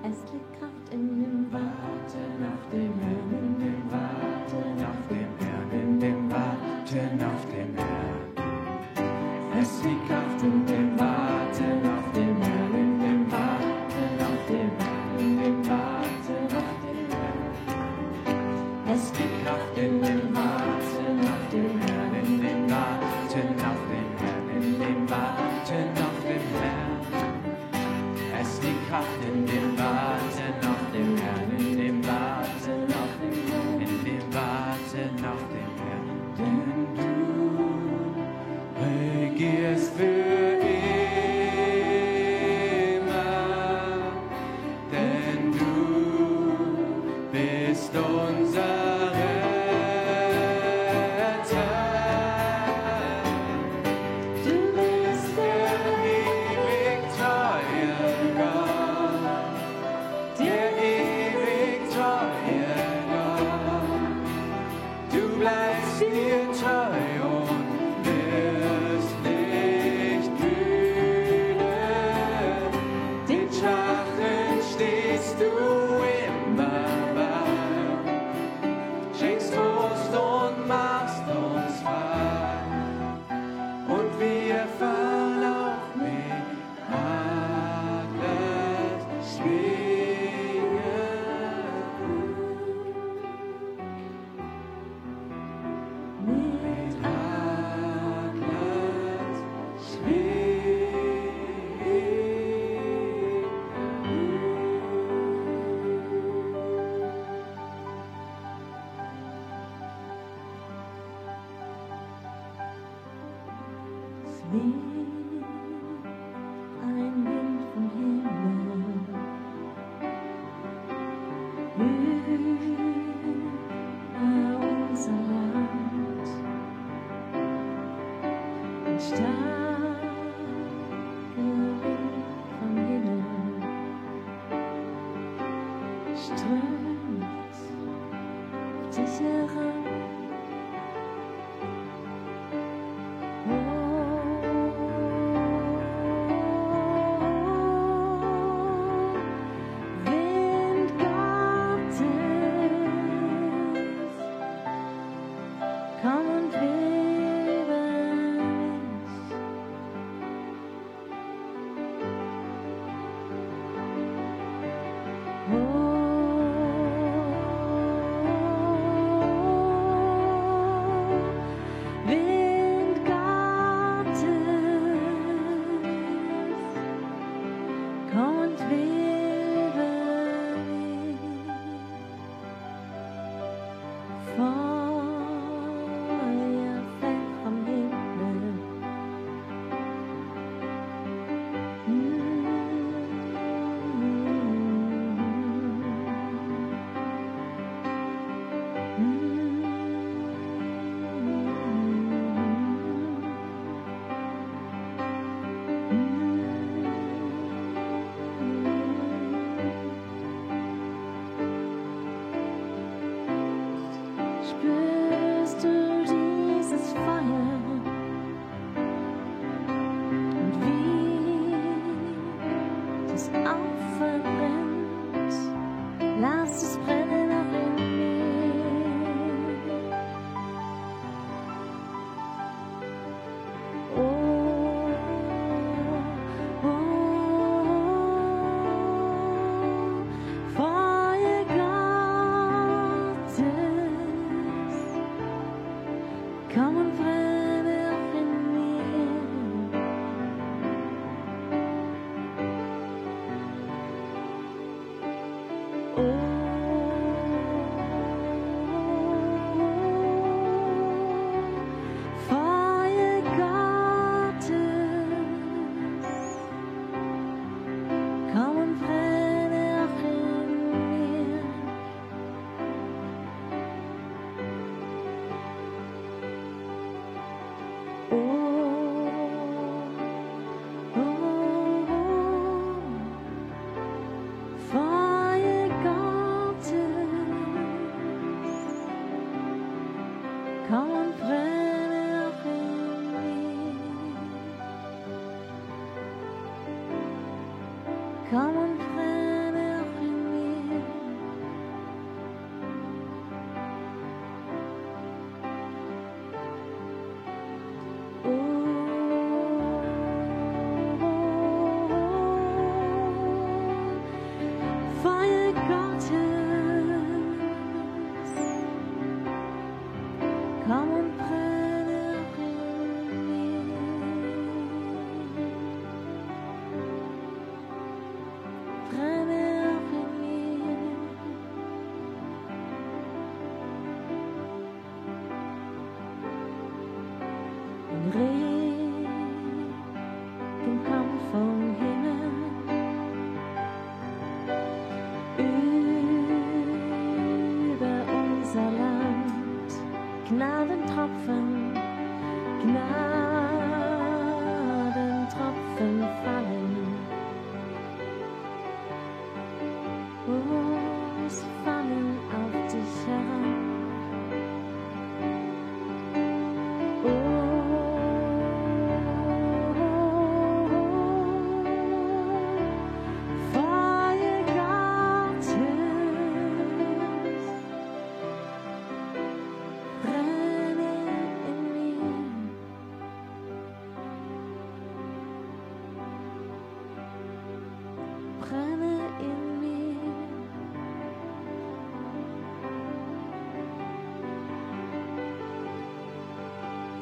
Es liegt Kraft in dem Warten auf den Herrn, in dem Warten auf den Herrn, in dem Warten auf den Herrn. Es liegt Kraft in dem Warten auf den Herrn, in dem Warten auf den Herrn, in dem Warten auf den Herrn. Es liegt Kraft in dem Warten auf den Herrn, in dem Warten auf den Herrn, in dem Warten auf den Herrn. Es liegt Kraft in dem Warten auf den Herrn, in dem Warten auf den Herrn, in dem Warten auf den Herrn. Denn du regierst für immer, denn du bist unser Retter. Du bist der ewig treue Gott, der ewig treue Gott. Du bleibst dir treu und wirst nicht müde. Den Schwachen stehst du immer bei, schenkst Trost und machst uns frei. Und wir fahren auf mit Adlers Schwingen. Mit Adlers Es weht ein Wind vom Himmel über unser Land. Ein starker Wind vom Himmel strömt auf dich heran. Wind Gottes, komm und lebe Wind Gottes, komm und lebe Feuer fällt vom Himmel. Spürst du dieses Feuer und wie das auferbrennt? Lass es brennen auch in mir. Oh, oh, Feuer Gottes, komm und brenne auch in mir. Oh, Komm und brenne auch in mir. Brenne auch in mir. Ein Regen kommt vom Himmel über unser Land. Gnadentropfen, Gnadentropfen fallen. Oh, sie fallen auf dich heran.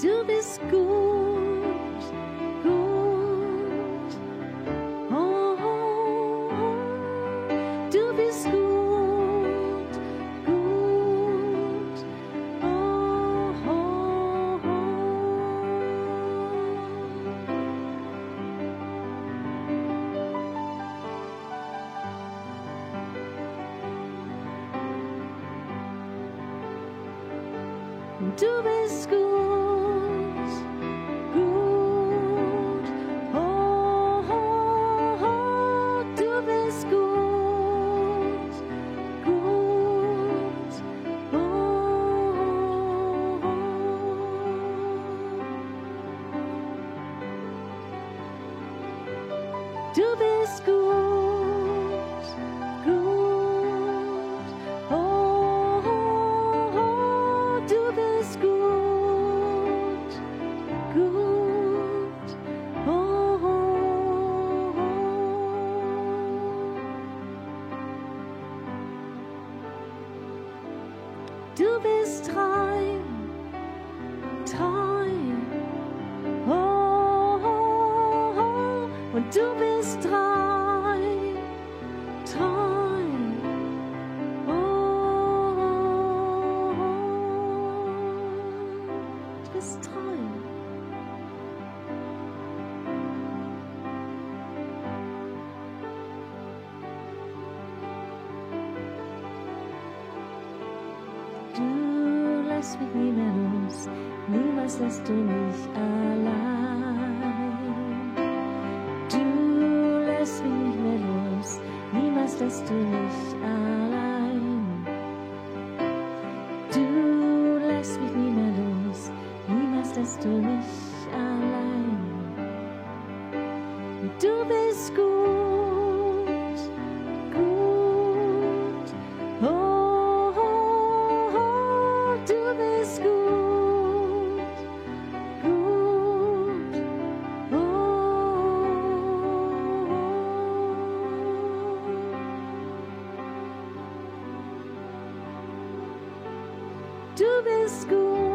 Du bist gut, gut. Oh, oh, oh. Du bist gut, gut. Oh, oh, oh. Du bist gut. Du bist gut, gut. Oh, oh, oh, du bist gut, gut. Oh, oh, oh. Du bist treu, treu. Oh, oh, oh. Und du bist treu, treu. Oh, oh, oh. Du bist treu. Du lässt mich nie mehr los, niemals lässt du mich allein. Du lässt mich nicht mehr los, niemals lässt du mich allein. Du lässt mich nie mehr los, niemals lässt du mich allein. Du bist gut, gut. Oh, oh, oh, du bist gut, gut. Oh, oh, oh. Du bist gut.